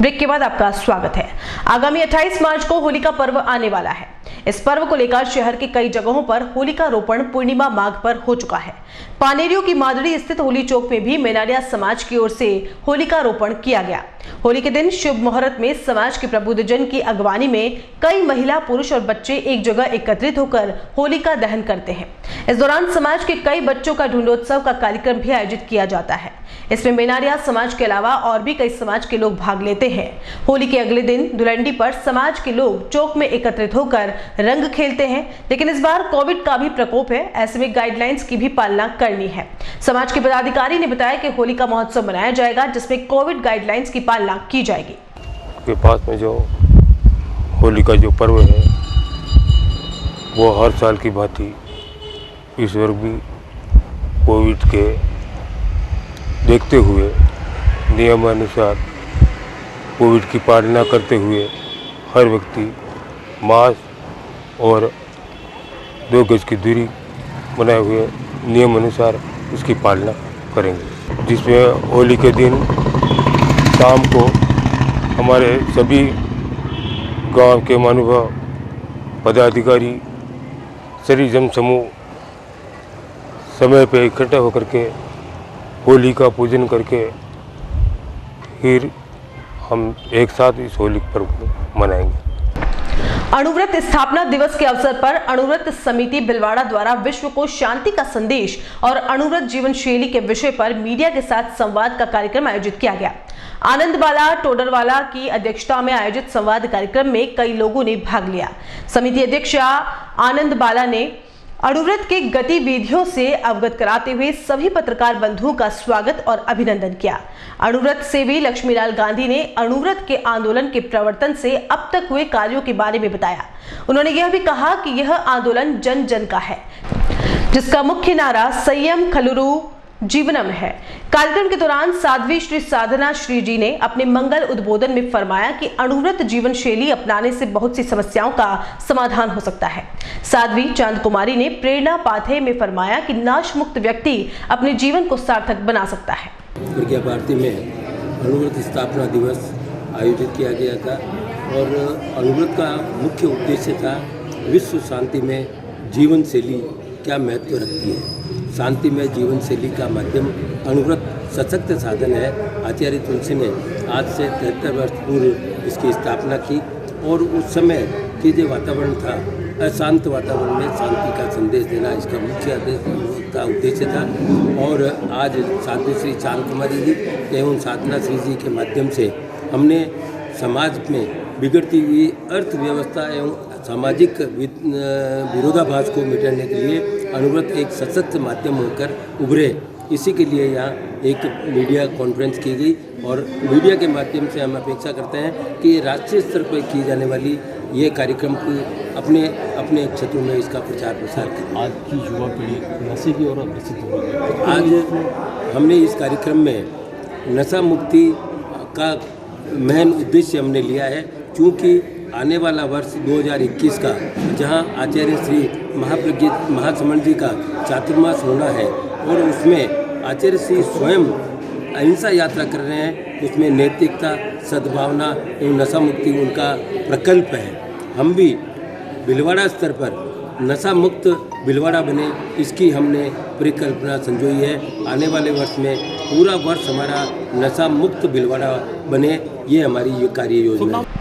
ब्रेक के बाद आपका स्वागत है। आगामी 28 मार्च को होली का पर्व आने वाला है। इस पर्व को लेकर शहर के कई जगहों पर होलिका रोपण पूर्णिमा माघ पर हो चुका है। पानेरियों की मादड़ी स्थित होली चौक में भी मेनारिया समाज की ओर से होलिका रोपण किया गया। होली के दिन शुभ मुहूर्त में समाज के प्रबुद्धजन की अगवानी में कई महिला, पुरुष और बच्चे एक जगह एकत्रित होकर होलिका दहन करते हैं। इस दौरान समाज के कई बच्चों का ढूंढोत्सव का कार्यक्रम भी आयोजित किया जाता है। इसमें मेनारिया समाज के अलावा और भी कई समाज के लोग भाग लेते हैं। होली के अगले दिन धुलंडी पर समाज के लोग चौक में एकत्रित होकर रंग खेलते हैं, लेकिन इस बार कोविड का भी प्रकोप है, ऐसे में गाइडलाइंस की भी पालना करनी है। समाज के पदाधिकारी ने बताया कि होली का महोत्सव मनाया जाएगा, जिसमें कोविड गाइडलाइंस की पालना की जाएगी। के पास में जो होली का जो पर्व है वो हर साल की भांति इस वर्ष भी कोविड के देखते हुए नियमानुसार कोविड की पालना करते हुए हर व्यक्ति मास्क और 2 गज की दूरी बनाए हुए नियम अनुसार उसकी पालना करेंगे। जिसमें होली के दिन शाम को हमारे सभी गांव के महानुभाव, पदाधिकारी, सभी जन समूह समय पे इकट्ठा होकर के होली का पूजन करके फिर हम एक साथ इस होली पर्व को मनाएंगे। अणुव्रत स्थापना दिवस के अवसर पर अणुव्रत समिति भिलवाड़ा द्वारा विश्व को शांति का संदेश और अणुव्रत जीवन शैली के विषय पर मीडिया के साथ संवाद का कार्यक्रम आयोजित किया गया। आनंद बाला टोडरवाला की अध्यक्षता में आयोजित संवाद कार्यक्रम में कई लोगों ने भाग लिया। समिति अध्यक्ष आनंद बाला ने अणुव्रत के गतिविधियों से अवगत कराते हुए सभी पत्रकार बंधुओं का स्वागत और अभिनंदन किया। अणुव्रत सेवी लक्ष्मीलाल गांधी ने अणुव्रत के आंदोलन के प्रवर्तन से अब तक हुए कार्यों के बारे में बताया। उन्होंने यह भी कहा कि यह आंदोलन जन जन का है, जिसका मुख्य नारा संयम खलुरु जीवनम है। कार्यक्रम के दौरान साध्वी श्री साधना श्री जी ने अपने मंगल उद्बोधन में फरमाया कि अणुव्रत जीवन शैली अपनाने से बहुत सी समस्याओं का समाधान हो सकता है। साध्वी चांद कुमारी ने प्रेरणा पाथे में फरमाया कि नाश मुक्त व्यक्ति अपने जीवन को सार्थक बना सकता है। प्रज्ञा भारती में अणुव्रत स्थापना दिवस आयोजित किया गया था और अणुव्रत का मुख्य उद्देश्य था विश्व शांति में जीवन शैली क्या महत्व रखती है। शांति में जीवन शैली का माध्यम अणुव्रत सशक्त साधन है। आचार्य तुलसी ने आज से 73 वर्ष पूर्व इसकी स्थापना की और उस समय के जो वातावरण था, अशांत वातावरण में शांति का संदेश देना इसका मुख्य उद्देश्य था। और आज साध्वी श्री चांद कुमारी जी एवं साधना श्री जी के माध्यम से हमने समाज में बिगड़ती हुई अर्थव्यवस्था एवं सामाजिक विरोधाभास को मिटाने के लिए अणुव्रत एक सशक्त माध्यम होकर उभरे। इसी के लिए यहाँ एक मीडिया कॉन्फ्रेंस की गई और मीडिया के माध्यम से हम अपेक्षा करते हैं कि राष्ट्रीय स्तर पर की जाने वाली ये कार्यक्रम को अपने अपने क्षेत्रों में इसका प्रचार प्रसार करें। आज की युवा पीढ़ी नशे की ओर अग्रसित हो रही है। आज हमने इस कार्यक्रम में नशा मुक्ति का महन उद्देश्य हमने लिया है, क्योंकि आने वाला वर्ष 2021 का जहां आचार्य श्री महाप्रज्ञित महासमण जी का चातुर्मास होना है और उसमें आचार्य श्री स्वयं अहिंसा यात्रा कर रहे हैं, उसमें नैतिकता, सद्भावना एवं नशा मुक्ति उनका प्रकल्प है। हम भी भिलवाड़ा स्तर पर नशा मुक्त भिलवाड़ा बने, इसकी हमने परिकल्पना संजोई है। आने वाले वर्ष में पूरा वर्ष हमारा नशा मुक्त भिलवाड़ा बने, ये हमारी ये कार्य योजना है।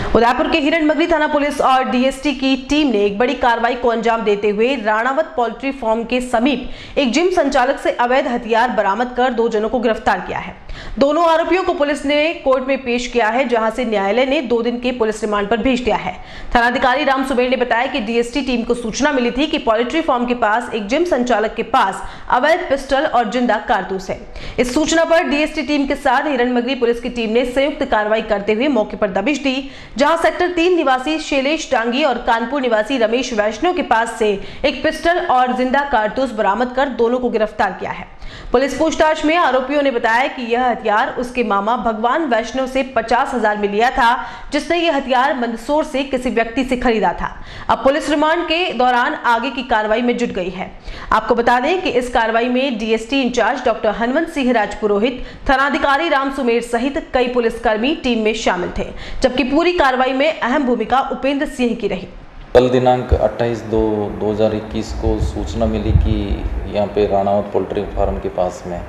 उदयपुर के हिरणमगरी थाना पुलिस और डीएसटी की टीम ने एक बड़ी कार्रवाई को अंजाम देते हुए राणावत पोल्ट्री फार्म के समीप एक जिम संचालक से अवैध हथियार बरामद कर 2 जनों को गिरफ्तार किया है। दोनों आरोपियों को पुलिस ने कोर्ट में पेश किया है, जहां से न्यायालय ने 2 दिन के पुलिस रिमांड पर भेज दिया है। थानाधिकारी राम सुबेर ने बताया कि डीएसटी टीम को सूचना मिली थी कि पोल्ट्री फार्म के पास एक जिम संचालक के पास अवैध पिस्टल और जिंदा कारतूस है। इस सूचना पर डीएसटी टीम के साथ हिरणमगरी पुलिस की टीम ने संयुक्त कार्रवाई करते हुए मौके पर दबिश दी, जहां सेक्टर 3 निवासी शैलेश डांगी और कानपुर निवासी रमेश वैष्णव के पास से एक पिस्टल और जिंदा कारतूस बरामद कर दोनों को गिरफ्तार किया है। पुलिस पूछताछ में आरोपियों ने बताया कि यह हथियार उसके मामा भगवान वैष्णव से 50,000 में लिया था, जिसने यह हथियार मंदसौर से किसी व्यक्ति से खरीदा था। अब पुलिस रिमांड के दौरान आगे की कार्रवाई में जुट गई है। आपको बता दें कि इस कार्रवाई में DST incharge doctor Hanumant Singh Rajpurohit, थानाधिकारी राम सुमेर सहित कई पुलिसकर्मी टीम में शामिल थे, जबकि पूरी कार्रवाई में अहम भूमिका उपेंद्र सिंह की रही। कल दिनांक 28/2/2021 को सूचना मिली कि यहाँ पे राणावत पोल्ट्री फार्म के पास में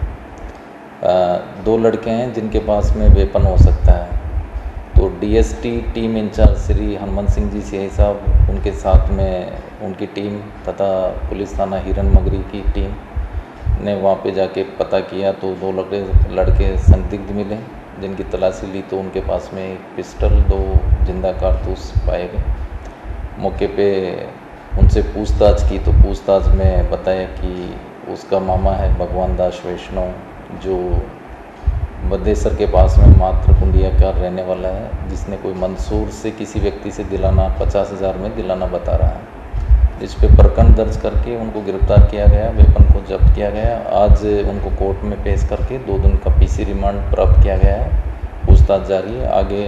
2 लड़के हैं जिनके पास में वेपन हो सकता है। तो DST team incharge Shri Hanumant Singh ji CI साहब, उनके साथ में उनकी टीम तथा पुलिस थाना हिरन मगरी की टीम ने वहाँ पे जाके पता किया तो 2 लड़के संदिग्ध मिले, जिनकी तलाशी ली तो उनके पास में एक पिस्टल, 2 जिंदा कारतूस पाए गए। मौके पे उनसे पूछताछ की तो पूछताछ में बताया कि उसका मामा है भगवान दास वैष्णव, जो बदेसर के पास में मात्र कुंडिया का रहने वाला है, जिसने कोई मंसूर से किसी व्यक्ति से दिलाना 50,000 में दिलाना बता रहा है। इस पे प्रकरण दर्ज करके उनको गिरफ्तार किया गया, वेपन को जब्त किया गया। आज उनको कोर्ट में पेश करके 2 दिन का पीसी रिमांड प्राप्त किया गया है। पूछताछ जारी है। आगे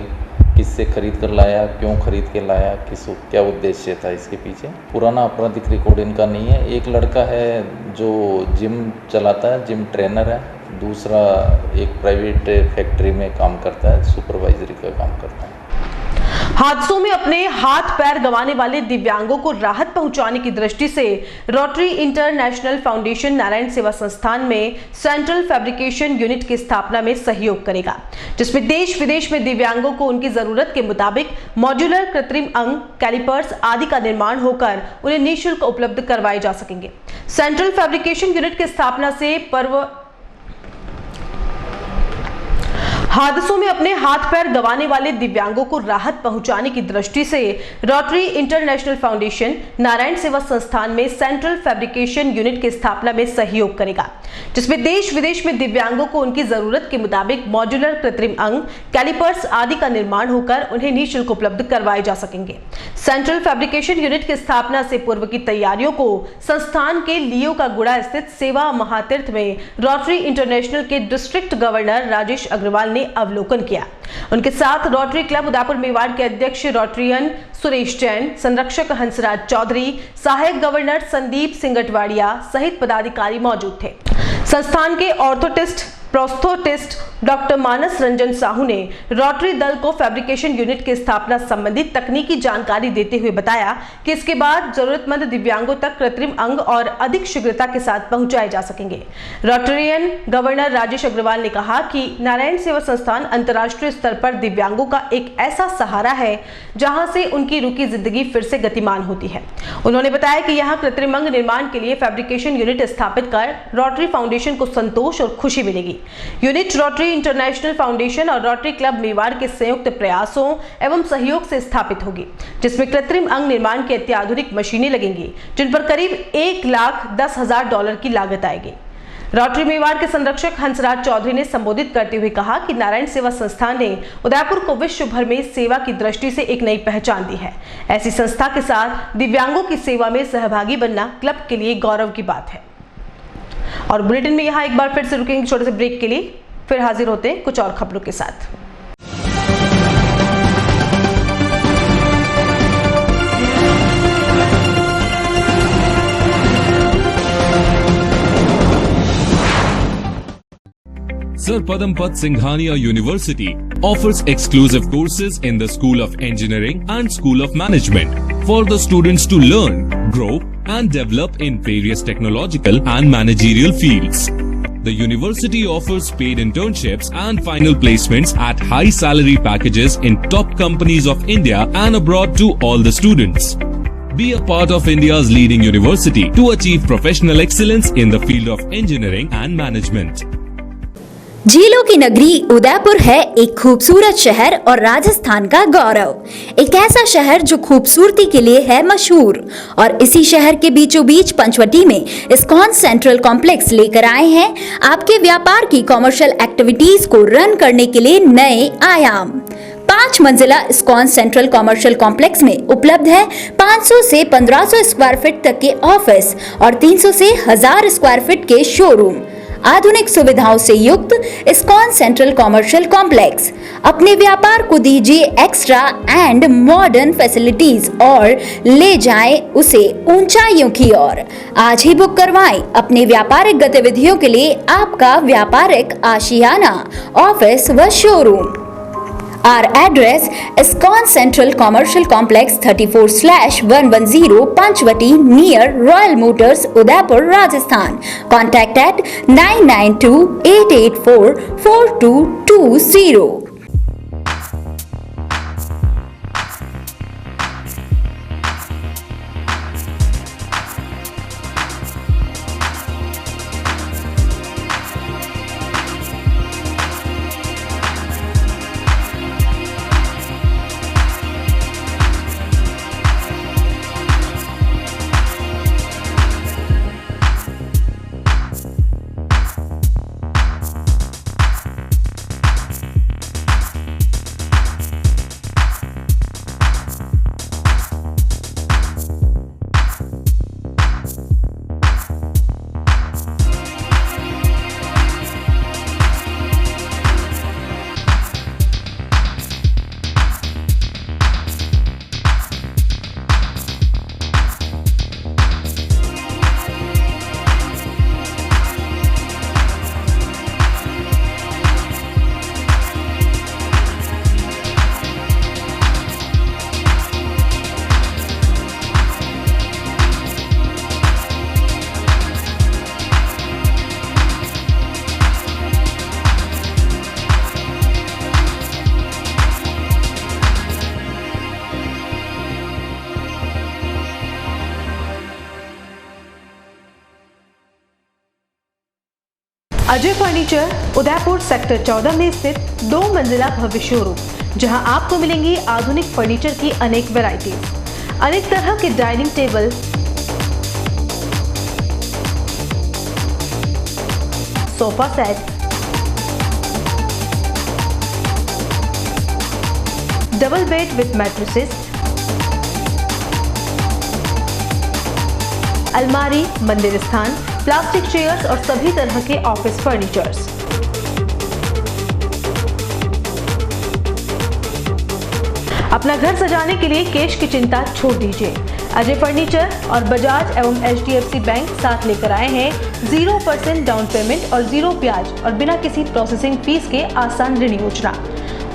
किससे खरीद कर लाया, क्यों खरीद के लाया, क्या उद्देश्य था इसके पीछे, पुराना आपराधिक रिकॉर्ड इनका नहीं है। एक लड़का है जो जिम चलाता है, जिम ट्रेनर है, दूसरा एक प्राइवेट फैक्ट्री में काम करता है, सुपरवाइजरी का काम करता है। हादसों में अपने हाथ पैर गंवाने वाले दिव्यांगों को राहत पहुंचाने की दृष्टि से रोटरी इंटरनेशनल फाउंडेशन नारायण सेवा संस्थान में सेंट्रल फैब्रिकेशन यूनिट की स्थापना में सहयोग करेगा, जिसमें देश विदेश में दिव्यांगों को उनकी जरूरत के मुताबिक मॉड्यूलर कृत्रिम अंग, कैलिपर्स आदि का निर्माण होकर उन्हें निःशुल्क उपलब्ध करवाए जा सकेंगे। सेंट्रल फैब्रिकेशन यूनिट की स्थापना से हादसों में अपने हाथ पैर गंवाने वाले दिव्यांगों को राहत पहुंचाने की दृष्टि से रोटरी इंटरनेशनल फाउंडेशन नारायण सेवा संस्थान में सेंट्रल फैब्रिकेशन यूनिट की स्थापना में सहयोग करेगा, जिसमें देश विदेश में दिव्यांगों को उनकी जरूरत के मुताबिक मॉड्यूलर कृत्रिम अंग, कैलिपर्स आदि का निर्माण होकर उन्हें निःशुल्क उपलब्ध करवाए जा सकेंगे। सेंट्रल फैब्रिकेशन यूनिट की स्थापना से पूर्व की तैयारियों को संस्थान के लियो का गुड़ा स्थित सेवा महातीर्थ में रोटरी इंटरनेशनल के डिस्ट्रिक्ट गवर्नर राजेश अग्रवाल ने अवलोकन किया। उनके साथ रोटरी क्लब उदयपुर मेवाड़ के अध्यक्ष रोटरियन सुरेश जैन, संरक्षक हंसराज चौधरी, सहायक गवर्नर संदीप सिंगटवाड़िया सहित पदाधिकारी मौजूद थे। संस्थान के ऑर्थोटिस्ट प्रोस्थोटिस्ट डॉक्टर मानस रंजन साहू ने रोटरी दल को फैब्रिकेशन यूनिट की स्थापना संबंधित तकनीकी जानकारी देते हुए बताया कि इसके बाद जरूरतमंद दिव्यांगों तक कृत्रिम अंग और अधिक शीघ्रता के साथ पहुंचाए जा सकेंगे। रोटरियन गवर्नर राजेश अग्रवाल ने कहा कि नारायण सेवा संस्थान अंतर्राष्ट्रीय स्तर पर दिव्यांगों का एक ऐसा सहारा है जहां से उनकी रुकी जिंदगी फिर से गतिमान होती है। उन्होंने बताया कि यहाँ कृत्रिम अंग निर्माण के लिए फैब्रिकेशन यूनिट स्थापित कर रोटरी फाउंडेशन को संतोष और खुशी मिलेगी। यूनिट रोटरी इंटरनेशनल फाउंडेशन और रोटरी क्लब मेवाड़ के संयुक्त प्रयासों एवं सहयोग से स्थापित होगी, जिसमें कृत्रिम अंग निर्माण की अत्याधुनिक मशीनें लगेंगी, जिन पर करीब $1,10,000 की लागत आएगी। रोटरी मेवाड़ के संरक्षक हंसराज चौधरी ने संबोधित करते हुए कहा कि नारायण सेवा संस्थान ने उदयपुर को विश्व भर में सेवा की दृष्टि से एक नई पहचान दी है। ऐसी संस्था के साथ दिव्यांगों की सेवा में सहभागी बनना क्लब के लिए गौरव की बात है। और बुलेटिन में यहाँ एक बार फिर से रुकेंगे छोटे से ब्रेक के लिए, फिर हाजिर होते हैं कुछ और खबरों के साथ। Sir Padampat Singhania University offers exclusive courses in the School of Engineering and School of Management for the students to learn, grow and develop in various technological and managerial fields. The university offers paid internships and final placements at high salary packages in top companies of India and abroad to all the students. Be a part of India's leading university to achieve professional excellence in the field of engineering and management. झीलों की नगरी उदयपुर है एक खूबसूरत शहर और राजस्थान का गौरव। एक ऐसा शहर जो खूबसूरती के लिए है मशहूर, और इसी शहर के बीचों बीच पंचवटी में इस्कॉन सेंट्रल कॉम्प्लेक्स लेकर आए हैं आपके व्यापार की कॉमर्शियल एक्टिविटीज को रन करने के लिए नए आयाम। 5 मंजिला इस्कॉन सेंट्रल कॉमर्शियल कॉम्प्लेक्स में उपलब्ध है 500 से 1500 स्क्वायर फीट तक के ऑफिस और 300 से 1000 स्क्वायर फीट के शोरूम। आधुनिक सुविधाओं से युक्त इस्कॉन सेंट्रल कॉमर्शियल कॉम्प्लेक्स अपने व्यापार को दीजिए एक्स्ट्रा एंड मॉडर्न फैसिलिटीज और ले जाएं उसे ऊंचाइयों की ओर। आज ही बुक करवाएं अपने व्यापारिक गतिविधियों के लिए आपका व्यापारिक आशियाना, ऑफिस व showroom. Our address: ISKCON Central Commercial Complex 34/110 Panchvati near Royal Motors, Udaipur, Rajasthan. Contact at 992-884-4220. Ajay furniture Udaipur sector 14 में स्थित 2 मंजिला भव्य शोरूम, जहां आपको मिलेंगी आधुनिक फर्नीचर की अनेक वैरायटीज, अनेक तरह के dining table, sofa set, double bed with mattresses, अलमारी, मंदिर स्थान, प्लास्टिक चेयर्स और सभी तरह के ऑफिस फर्नीचर्स। अपना घर सजाने के लिए कैश की चिंता छोड़ दीजिए। अजय फर्नीचर और बजाज एवं HDFC बैंक साथ लेकर आए हैं 0% डाउन पेमेंट और 0 ब्याज और बिना किसी प्रोसेसिंग फीस के आसान ऋण योजना।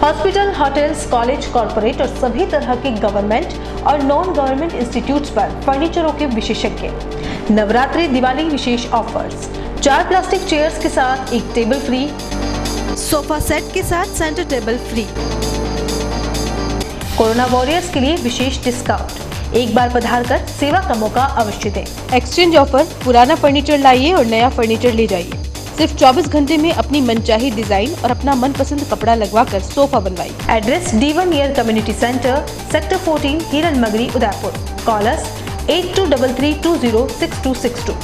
हॉस्पिटल, होटल्स, कॉलेज, कॉर्पोरेट और सभी तरह के गवर्नमेंट और नॉन गवर्नमेंट इंस्टीट्यूट्स पर फर्नीचरों के विशेषज्ञ। नवरात्रि, दिवाली विशेष ऑफर्स, 4 प्लास्टिक चेयर्स के साथ 1 टेबल फ्री, सोफा सेट के साथ centre table free. Corona warriors के लिए विशेष डिस्काउंट। एक बार पधार कर सेवा का मौका अवश्य दें। एक्सचेंज ऑफर, पुराना फर्नीचर लाइए और नया फर्नीचर ले जाइए। सिर्फ 24 घंटे में अपनी मनचाही डिजाइन और अपना मनपसंद कपड़ा लगवाकर सोफा बनवाइए। Address D1 near community centre, sector 14, हिरन मगरी, उदयपुर। कॉलर्स 8233206262।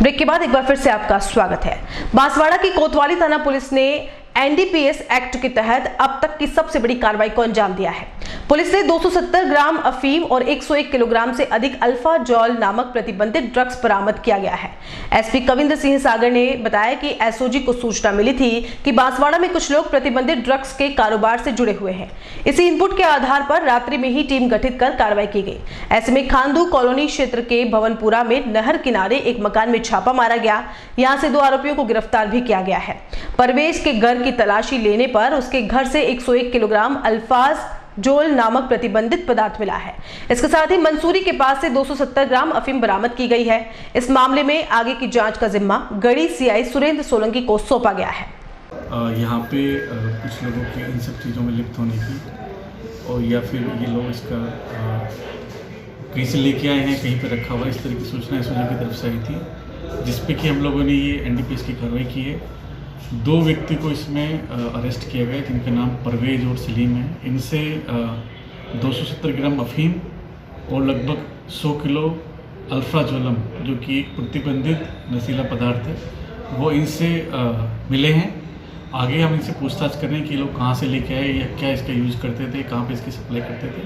ब्रेक के बाद एक बार फिर से आपका स्वागत है। बांसवाड़ा की कोतवाली थाना पुलिस ने NDPS एक्ट के तहत अब तक की सबसे बड़ी कार्रवाई को अंजाम दिया है। पुलिस ने 270 ग्राम अफीम और 101 किलोग्राम से अधिक अल्फा जॉल नामक प्रतिबंधित ड्रग्स बरामद किया गया है। SP कविंद्र सिंह सागर ने बताया कि SOG को सूचना मिली थी कि बांसवाड़ा में कुछ लोग प्रतिबंधित ड्रग्स के कारोबार से जुड़े हुए हैं। इसी इनपुट के आधार पर रात्रि में ही टीम गठित कर कार्रवाई की गई। ऐसे में खांदू कॉलोनी क्षेत्र के भवनपुरा में नहर किनारे एक मकान में छापा मारा गया। यहाँ से 2 आरोपियों को गिरफ्तार भी किया गया है। परवेज के घर की तलाशी लेने पर उसके घर से 101 किलोग्राम अल्फाज जोल नामक प्रतिबंधित पदार्थ मिला है। इसके साथ ही मंसूरी के पास से 270 ग्राम अफीम बरामद की गई है। इस मामले में आगे की जांच का जिम्मा गढ़ी CI सुरेंद्र सोलंकी को सौंपा गया है। यहाँ पे कुछ लोगों के इन सब चीज़ों में लिप्त होने की और या फिर ये लोग इसका कहीं से लेके आए हैं, कहीं पर रखा हुआ, इस तरह की सूचना SOG की तरफ से आई थी, जिसपे कि हम लोगों ने ये NDPS की कार्रवाई की है। 2 व्यक्ति को इसमें अरेस्ट किया गया, जिनके नाम परवेज और सलीम है। इनसे 270 ग्राम अफीम और लगभग 100 किलो अल्फ्राजोलम, जो कि एक प्रतिबंधित नशीला पदार्थ है, वो इनसे मिले हैं। आगे हम इनसे पूछताछ कर रहे हैं कि लोग कहाँ से लेके आए या क्या इसका यूज़ करते थे, कहाँ पे इसकी सप्लाई करते थे।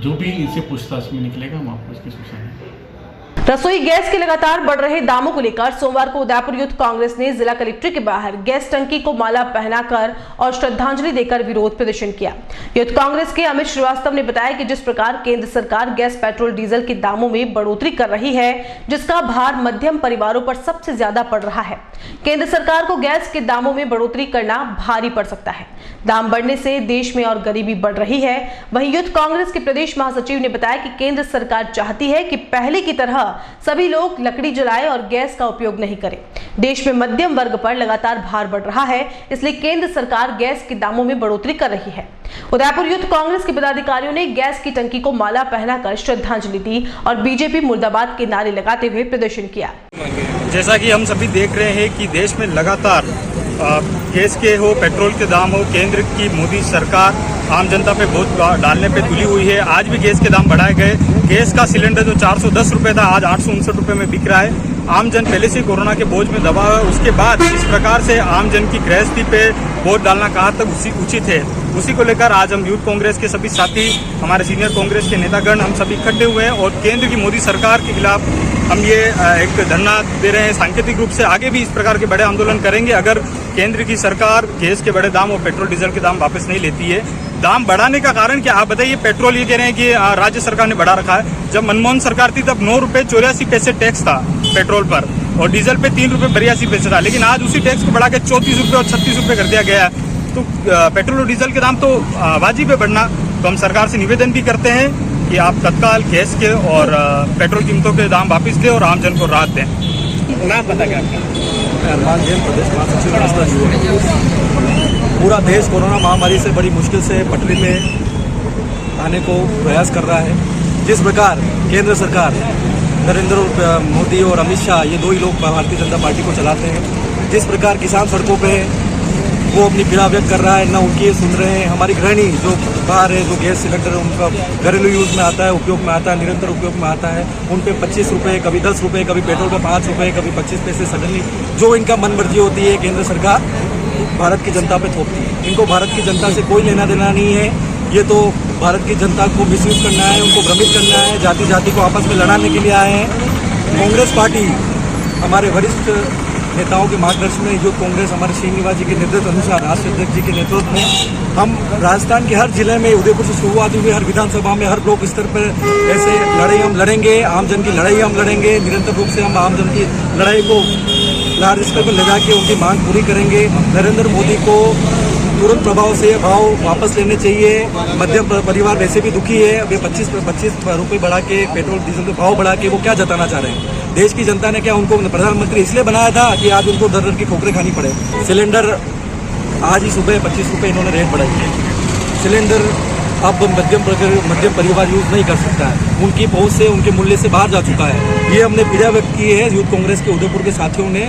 जो भी इनसे पूछताछ में निकलेगा हम आपको इसकी सूचना देंगे। रसोई गैस के लगातार बढ़ रहे दामों को लेकर सोमवार को उदयपुर यूथ कांग्रेस ने जिला कलेक्ट्रेट के बाहर गैस टंकी को माला पहनाकर और श्रद्धांजलि देकर विरोध प्रदर्शन किया। यूथ कांग्रेस के अमित श्रीवास्तव ने बताया कि जिस प्रकार केंद्र सरकार गैस, पेट्रोल, डीजल के दामों में बढ़ोतरी कर रही है, जिसका भार मध्यम परिवारों पर सबसे ज्यादा पड़ रहा है, केंद्र सरकार को गैस के दामों में बढ़ोतरी करना भारी पड़ सकता है। दाम बढ़ने से देश में और गरीबी बढ़ रही है। वहीं यूथ कांग्रेस के प्रदेश महासचिव ने बताया कि केंद्र सरकार चाहती है कि पहले की तरह सभी लोग लकड़ी जलाएं और गैस का उपयोग नहीं करें। देश में मध्यम वर्ग पर लगातार भार बढ़ रहा है, इसलिए केंद्र सरकार गैस के दामों में बढ़ोतरी कर रही है। उदयपुर यूथ कांग्रेस के पदाधिकारियों ने गैस की टंकी को माला पहनाकर श्रद्धांजलि दी और बीजेपी मुर्दाबाद के नारे लगाते हुए प्रदर्शन किया। जैसा कि हम सभी देख रहे हैं कि देश में लगातार गैस के हो, पेट्रोल के दाम हो, केंद्र की मोदी सरकार आम जनता पे बोझ डालने पे तुली हुई है। आज भी गैस के दाम बढ़ाए गए। गैस का सिलेंडर जो 410 रुपये था, आज 859 रुपये में बिक रहा है। आम जन पहले से कोरोना के बोझ में दबा है, उसके बाद इस प्रकार से आम जन की गृहस्थी पे बोझ डालना कहाँ तक उचित है, उसी को लेकर आज हम यूथ कांग्रेस के सभी साथी, हमारे सीनियर कांग्रेस के नेतागण, हम सभी इकट्ठे हुए हैं और केंद्र की मोदी सरकार के खिलाफ हम ये एक धरना दे रहे हैं। सांकेतिक रूप से आगे भी इस प्रकार के बड़े आंदोलन करेंगे अगर केंद्र की सरकार गैस के बड़े दाम और पेट्रोल डीजल के दाम वापस नहीं लेती है। दाम बढ़ाने का कारण क्या, आप बताइए। पेट्रोल ये कह रहे हैं कि राज्य सरकार ने बढ़ा रखा है। जब मनमोहन सरकार थी तब 9 रुपये 84 पैसे टैक्स था पेट्रोल पर और डीजल पे 3 रुपये 82 पैसे था, लेकिन आज उसी टैक्स को बढ़ा के 34 रुपये और 36 रुपये कर दिया गया है। तो पेट्रोल और डीजल के दाम तो वाजिब है बढ़ना। तो हम सरकार से निवेदन भी करते हैं कि आप तत्काल गैस के और पेट्रोल कीमतों के दाम वापस दें और आम जन को राहत दें। नाम पता क्या आपका? अरमान जैन, प्रदेश महासचिव रास्ता युवा। पूरा देश कोरोना महामारी से बड़ी मुश्किल से पटरी में आने को प्रयास कर रहा है। जिस प्रकार केंद्र सरकार नरेंद्र मोदी और अमित शाह, ये दो ही लोग भारतीय जनता पार्टी को चलाते हैं, जिस प्रकार किसान सड़कों पे वो अपनी पीड़ा व्यक्त कर रहा है, ना उनकी सुन रहे हैं। हमारी गृहिणी जो बाहर है, जो गैस सिलेंडर उनका घरेलू यूज़ में आता है, उपयोग में आता है, निरंतर उपयोग में आता है, उन पे 25 रुपये, कभी 10 रुपये, कभी पेट्रोल पे 5 रुपये, कभी 25 पैसे सडनली जो इनका मन मर्जी होती है केंद्र सरकार भारत की जनता पे थोपती है। इनको भारत की जनता से कोई लेना देना नहीं है। ये तो भारत की जनता को मिसयूज करना है, उनको भ्रमित करना है, जाति जाति को आपस में लड़ाने के लिए आए हैं। कांग्रेस पार्टी हमारे वरिष्ठ नेताओं के मार्गदर्शन में, यूथ कांग्रेस हमारे श्रीनिवास जी के नेतृत्व अनुसार, राष्ट्रीय अध्यक्ष जी के नेतृत्व में हम राजस्थान के हर जिले में, उदयपुर से शुरुआत हुई, हर विधानसभा में, हर ब्लॉक स्तर पर ऐसे लड़ाई हम लड़ेंगे। आम जन की लड़ाई हम लड़ेंगे। निरंतर रूप से हम आम जन की लड़ाई को लार्ज स्तर पर ले जाके उनकी मांग पूरी करेंगे। नरेंद्र मोदी को तुरंत प्रभाव से भाव वापस लेने चाहिए। मध्यम परिवार वैसे भी दुखी है। अब ये 25 रुपये बढ़ा के पेट्रोल डीजल के भाव बढ़ा के वो क्या जताना चाह रहे हैं? देश की जनता ने क्या उनको प्रधानमंत्री इसलिए बनाया था कि आज उनको दर दर की ठोकरें खानी पड़े? सिलेंडर आज ही सुबह 25 रुपये इन्होंने रेट बढ़ाई है। सिलेंडर अब मध्यम परिवार यूज़ नहीं कर सकता है। उनकी पहुंच से, उनके मूल्य से बाहर जा चुका है। ये हमने पीड़ा व्यक्त की है यूथ कांग्रेस के उदयपुर के साथियों ने,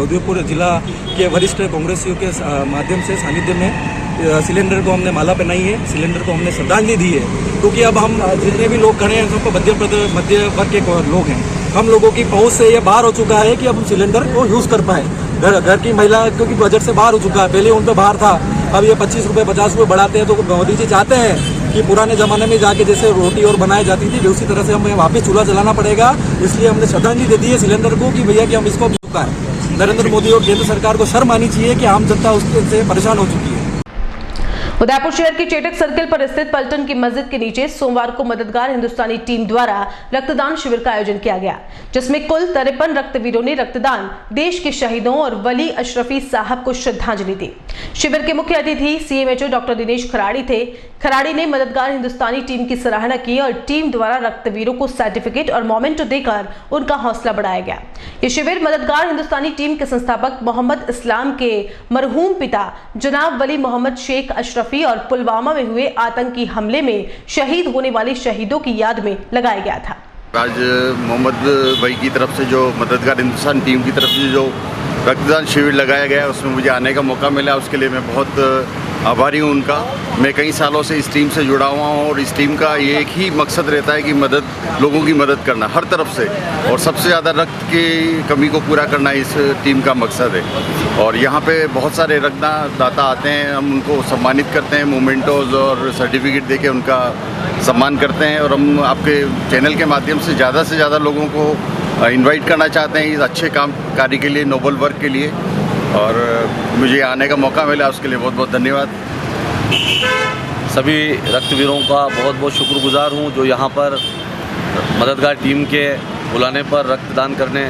उदयपुर जिला के वरिष्ठ कांग्रेसियों के माध्यम से, सानिध्य में सिलेंडर को हमने माला पहनाई है। सिलेंडर को हमने श्रद्धांजलि दी है, क्योंकि अब हम जितने भी लोग खड़े हैं सब मध्य वर्ग के लोग हैं। हम लोगों की पहुंच से ये बाहर हो चुका है कि अब हम सिलेंडर को यूज़ कर पाए। घर की महिला क्योंकि बजट से बाहर हो चुका है, पहले उन पर बाहर था, अब ये 25 रुपये 50 रुपये बढ़ाते हैं। तो मोदी जी चाहते हैं कि पुराने ज़माने में जाके जैसे रोटी और बनाई जाती थी उसी तरह से हमें वापस चूल्हा जलाना पड़ेगा। इसलिए हमने श्रद्धांजलि दे दी है सिलेंडर को कि भैया कि हम इसको चुका है। नरेंद्र मोदी और केंद्र सरकार को शर्म आनी चाहिए कि आम जनता उससे परेशान हो चुकी है। उदयपुर शहर के चेटक सर्किल पर स्थित पलटन की मस्जिद के नीचे सोमवार को मददगार हिंदुस्तानी टीम द्वारा रक्तदान शिविर का आयोजन किया गया, जिसमें कुल 53 रक्तवीरों ने रक्तदान, देश के शहीदों और वली अशरफी साहब को श्रद्धांजलि दी। शिविर के मुख्य अतिथि सीएमएचओ डॉक्टर दिनेश खराड़ी थे। खराड़ी ने मददगार हिंदुस्तानी टीम की सराहना की और टीम द्वारा रक्तवीरों को सर्टिफिकेट और मोमेंटो देकर उनका हौसला बढ़ाया गया। ये शिविर मददगार हिंदुस्तानी टीम के संस्थापक मोहम्मद इस्लाम के मरहूम पिता जनाब वली मोहम्मद शेख अशरफी और पुलवामा में हुए आतंकी हमले में शहीद होने वाले शहीदों की याद में लगाया गया था। आज मोहम्मद भाई की तरफ से जो मददगार हिंदुस्तान टीम की तरफ से जो रक्तदान शिविर लगाया गया, उसमें मुझे आने का मौका मिला, उसके लिए मैं बहुत आभारी हूँ उनका। मैं कई सालों से इस टीम से जुड़ा हुआ हूँ और इस टीम का ये एक ही मकसद रहता है कि लोगों की मदद करना हर तरफ से, और सबसे ज़्यादा रक्त की कमी को पूरा करना इस टीम का मकसद है। और यहाँ पे बहुत सारे रक्तदाता आते हैं, हम उनको सम्मानित करते हैं, मोमेंटोज और सर्टिफिकेट देके उनका सम्मान करते हैं। और हम आपके चैनल के माध्यम से ज़्यादा लोगों को इनवाइट करना चाहते हैं इस अच्छे कार्य के लिए, नोबल वर्क के लिए, और मुझे आने का मौका मिला उसके लिए बहुत बहुत धन्यवाद। सभी रक्तवीरों का बहुत बहुत शुक्रगुजार हूँ जो यहाँ पर मददगार टीम के बुलाने पर रक्तदान करने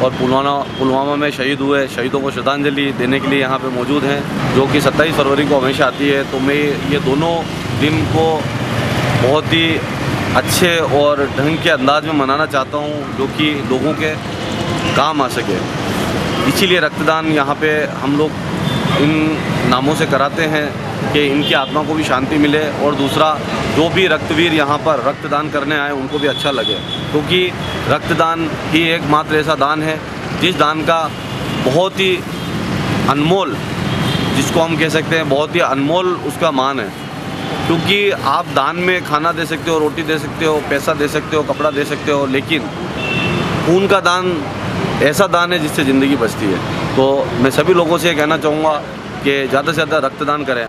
और पुलवामा में शहीद हुए शहीदों को श्रद्धांजलि देने के लिए यहाँ पे मौजूद हैं, जो कि 27 फरवरी को हमेशा आती है। तो मैं ये दोनों दिन को बहुत ही अच्छे और ढंग के अंदाज में मनाना चाहता हूँ, जो कि लोगों के काम आ सके। इसीलिए रक्तदान यहाँ पे हम लोग इन नामों से कराते हैं कि इनकी आत्मा को भी शांति मिले, और दूसरा जो भी रक्तवीर यहाँ पर रक्तदान करने आए उनको भी अच्छा लगे, क्योंकि रक्तदान ही एकमात्र ऐसा दान है जिस दान का बहुत ही अनमोल, जिसको हम कह सकते हैं बहुत ही अनमोल उसका मान है। क्योंकि आप दान में खाना दे सकते हो, रोटी दे सकते हो, पैसा दे सकते हो, कपड़ा दे सकते हो, लेकिन खून का दान ऐसा दान है जिससे ज़िंदगी बचती है। तो मैं सभी लोगों से कहना चाहूँगा कि ज़्यादा से ज़्यादा रक्तदान करें।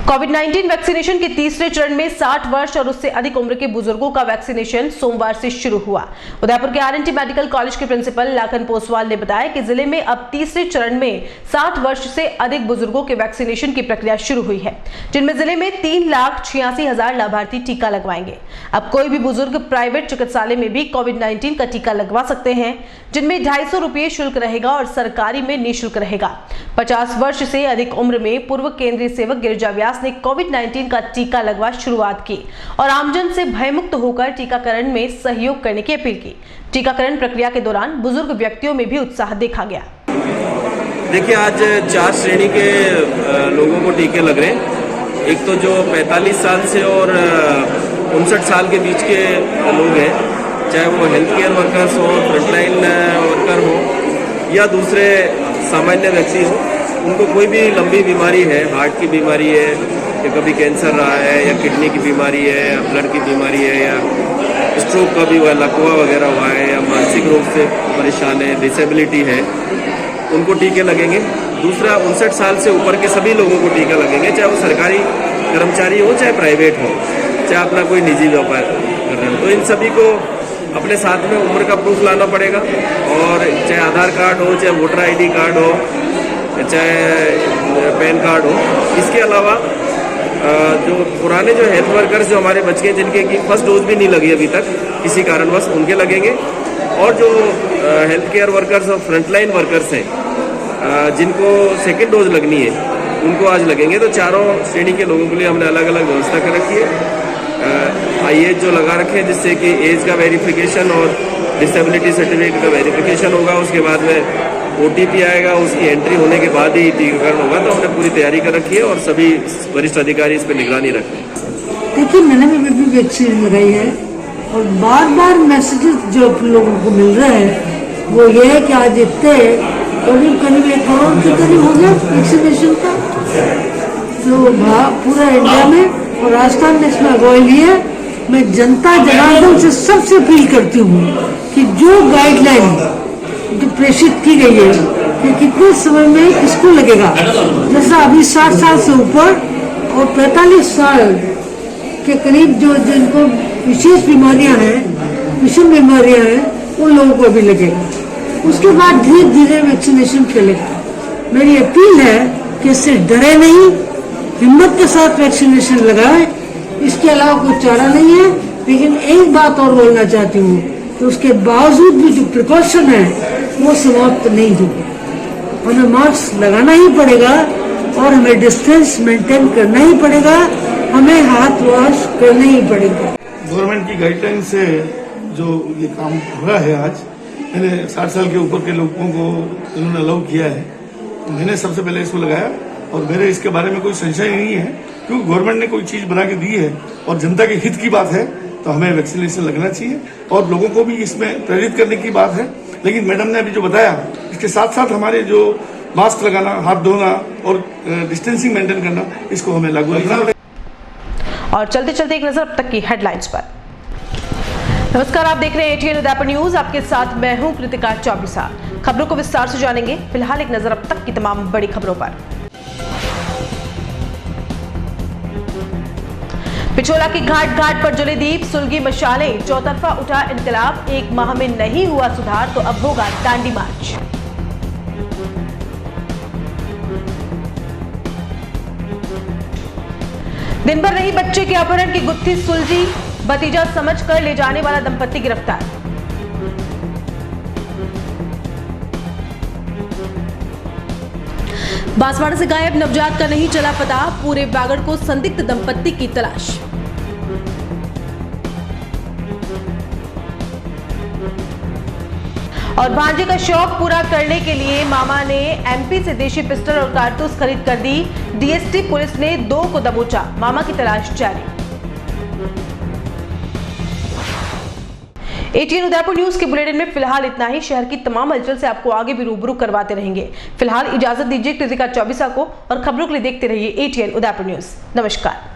कोविड-19 वैक्सीनेशन के तीसरे चरण में 60 वर्ष और उससे अधिक उम्र के बुजुर्गों का वैक्सीनेशन सोमवार से शुरू हुआ। उदयपुर के आरएनटी मेडिकल कॉलेज के प्रिंसिपल लाखन पोसवाल ने बताया कि जिले में अब तीसरे चरण में 60 वर्ष से अधिक बुजुर्गों के वैक्सीनेशन की प्रक्रिया शुरू हुई है, जिनमें जिले में 3,86,000 लाभार्थी टीका लगवाएंगे। अब कोई भी बुजुर्ग प्राइवेट चिकित्सालय में भी कोविड-19 का टीका लगवा सकते हैं, जिनमें 250 रुपये शुल्क रहेगा और सरकारी में निःशुल्क रहेगा। 50 वर्ष से अधिक उम्र में पूर्व केंद्रीय सेवक गिरिजा व्यास ने कोविड-19 का टीका लगवा शुरुआत की और आमजन से भयमुक्त होकर टीकाकरण में सहयोग करने की अपील की। टीकाकरण प्रक्रिया के दौरान बुजुर्ग व्यक्तियों में भी उत्साह देखा गया। देखिए, आज 4 श्रेणी के लोगों को टीके लग रहे हैं। एक तो जो 45 साल से और 59 साल के बीच के लोग हैं, चाहे वो हेल्थ केयर वर्कर्स हो, फ्रंटलाइन वर्कर हो या दूसरे सामान्य व्यक्ति हो, उनको कोई भी लंबी बीमारी है, हार्ट की बीमारी है या कभी कैंसर रहा है या किडनी की बीमारी है या ब्लड की बीमारी है या स्ट्रोक का भी हुआ, लकवा वगैरह हुआ है या मानसिक रोग से परेशान है, डिसेबिलिटी है, उनको टीके लगेंगे। दूसरा, 59 साल से ऊपर के सभी लोगों को टीका लगेंगे, चाहे वो सरकारी कर्मचारी हो चाहे प्राइवेट हो, चाहे अपना कोई निजी व्यापार कर रहे हो। तो इन सभी को अपने साथ में उम्र का प्रूफ लाना पड़ेगा, और चाहे आधार कार्ड हो, चाहे वोटर आईडी कार्ड हो, चाहे पैन कार्ड हो। इसके अलावा जो पुराने जो हेल्थ वर्कर्स जो हमारे बच्चे हैं, जिनके की फर्स्ट डोज भी नहीं लगी अभी तक किसी कारणवश, उनके लगेंगे। और जो हेल्थ केयर वर्कर्स और फ्रंटलाइन वर्कर्स हैं, जिनको सेकेंड डोज लगनी है, उनको आज लगेंगे। तो चारों श्रेणी के लोगों के लिए हमने अलग अलग व्यवस्था कर रखी है। आईएज जो लगा रखे हैं, जिससे कि एज का वेरिफिकेशन और डिसेबिलिटी सर्टिफिकेट का वेरिफिकेशन होगा। उसके बाद में OTP आएगा, उसकी एंट्री होने के बाद ही टीकाकरण होगा। तो हमने पूरी तैयारी कर रखी है और सभी वरिष्ठ अधिकारी इस पर निगरानी रखते हैं। देखिए, मैंने भी वैक्सीन लगाई है और बार बार मैसेजेस जो लोगों को मिल रहे हैं वो ये है कि आज इतने करीब 1 करोड़ के करीब हो गया वैक्सीनेशन का, तो पूरा इंडिया में, और राजस्थान ने इसमें अगुवाई ली है। मैं जनता जनार्दन से सबसे अपील करती हूँ कि जो गाइडलाइन जो प्रेषित की गई है कि कितने समय में किसको लगेगा, जैसा अभी 60 साल से ऊपर और 45 साल के करीब जो जिनको विशेष बीमारियां हैं, विषम बीमारियां हैं, उन लोगों को भी लगेगा। उसके बाद धीरे धीरे वैक्सीनेशन चलेगा। मेरी अपील है कि इससे डरे नहीं, हिम्मत के साथ वैक्सीनेशन लगाएं। इसके अलावा कोई चारा नहीं है। लेकिन एक बात और बोलना चाहती हूँ कि उसके बावजूद भी जो प्रिकॉशन है वो समाप्त नहीं होगी। हमें मास्क लगाना ही पड़ेगा और हमें डिस्टेंस मेंटेन करना ही पड़ेगा, हमें हाथ वॉश करना ही पड़ेगा। गवर्नमेंट की गाइडलाइन से जो ये काम हो रहा है, आज मैंने 60 साल के ऊपर के लोगों को इन्होंने अलाउ किया है, तो मैंने सबसे पहले इसको लगाया और मेरे इसके बारे में कोई संशय नहीं है, क्योंकि गवर्नमेंट ने कोई चीज बना के दी है और जनता के हित की बात है, तो हमें वैक्सीनेशन लगना चाहिए और लोगों को भी इसमें प्रेरित करने की बात है। लेकिन मैडम ने अभी जो बताया, इसके साथ साथ हमारे जो मास्क लगाना, हाथ धोना और डिस्टेंसिंग मेंटेन करना, इसको हमें लागू रखना पड़ेगा। और चलते चलते एक नजर अब तक की हेडलाइंस पर। नमस्कार, आप देख रहे हैं ATN उदयपुर न्यूज। आपके साथ मैं हूं कृतिका चौबीसा। खबरों को विस्तार से जानेंगे। फिलहाल एक नजर अब तक की तमाम बड़ी खबरों पर। पिछोला की घाट घाट पर जले दीप, सुलगी मशालें, चौतरफा उठा इनकलाब। एक माह में नहीं हुआ सुधार तो अब होगा दांडी मार्च। दिन भर रही बच्चे के अपहरण की गुत्थी सुलझी, भतीजा समझकर ले जाने वाला दंपत्ति गिरफ्तार। बांसवाड़ा से गायब नवजात का नहीं चला पता, पूरे बागड़ को संदिग्ध दंपत्ति की तलाश। और भांजे का शौक पूरा करने के लिए मामा ने एमपी से देशी पिस्टल और कारतूस खरीद कर दी। डीएसटी पुलिस ने 2 को दबोचा, मामा की तलाश जारी। एटीएन उदयपुर न्यूज के बुलेटिन में फिलहाल इतना ही। शहर की तमाम हलचल से आपको आगे भी रूबरू करवाते रहेंगे। फिलहाल इजाजत दीजिए कृतिका चौबीसा को और खबरों के लिए देखते रहिए एटीएन उदयपुर न्यूज। नमस्कार।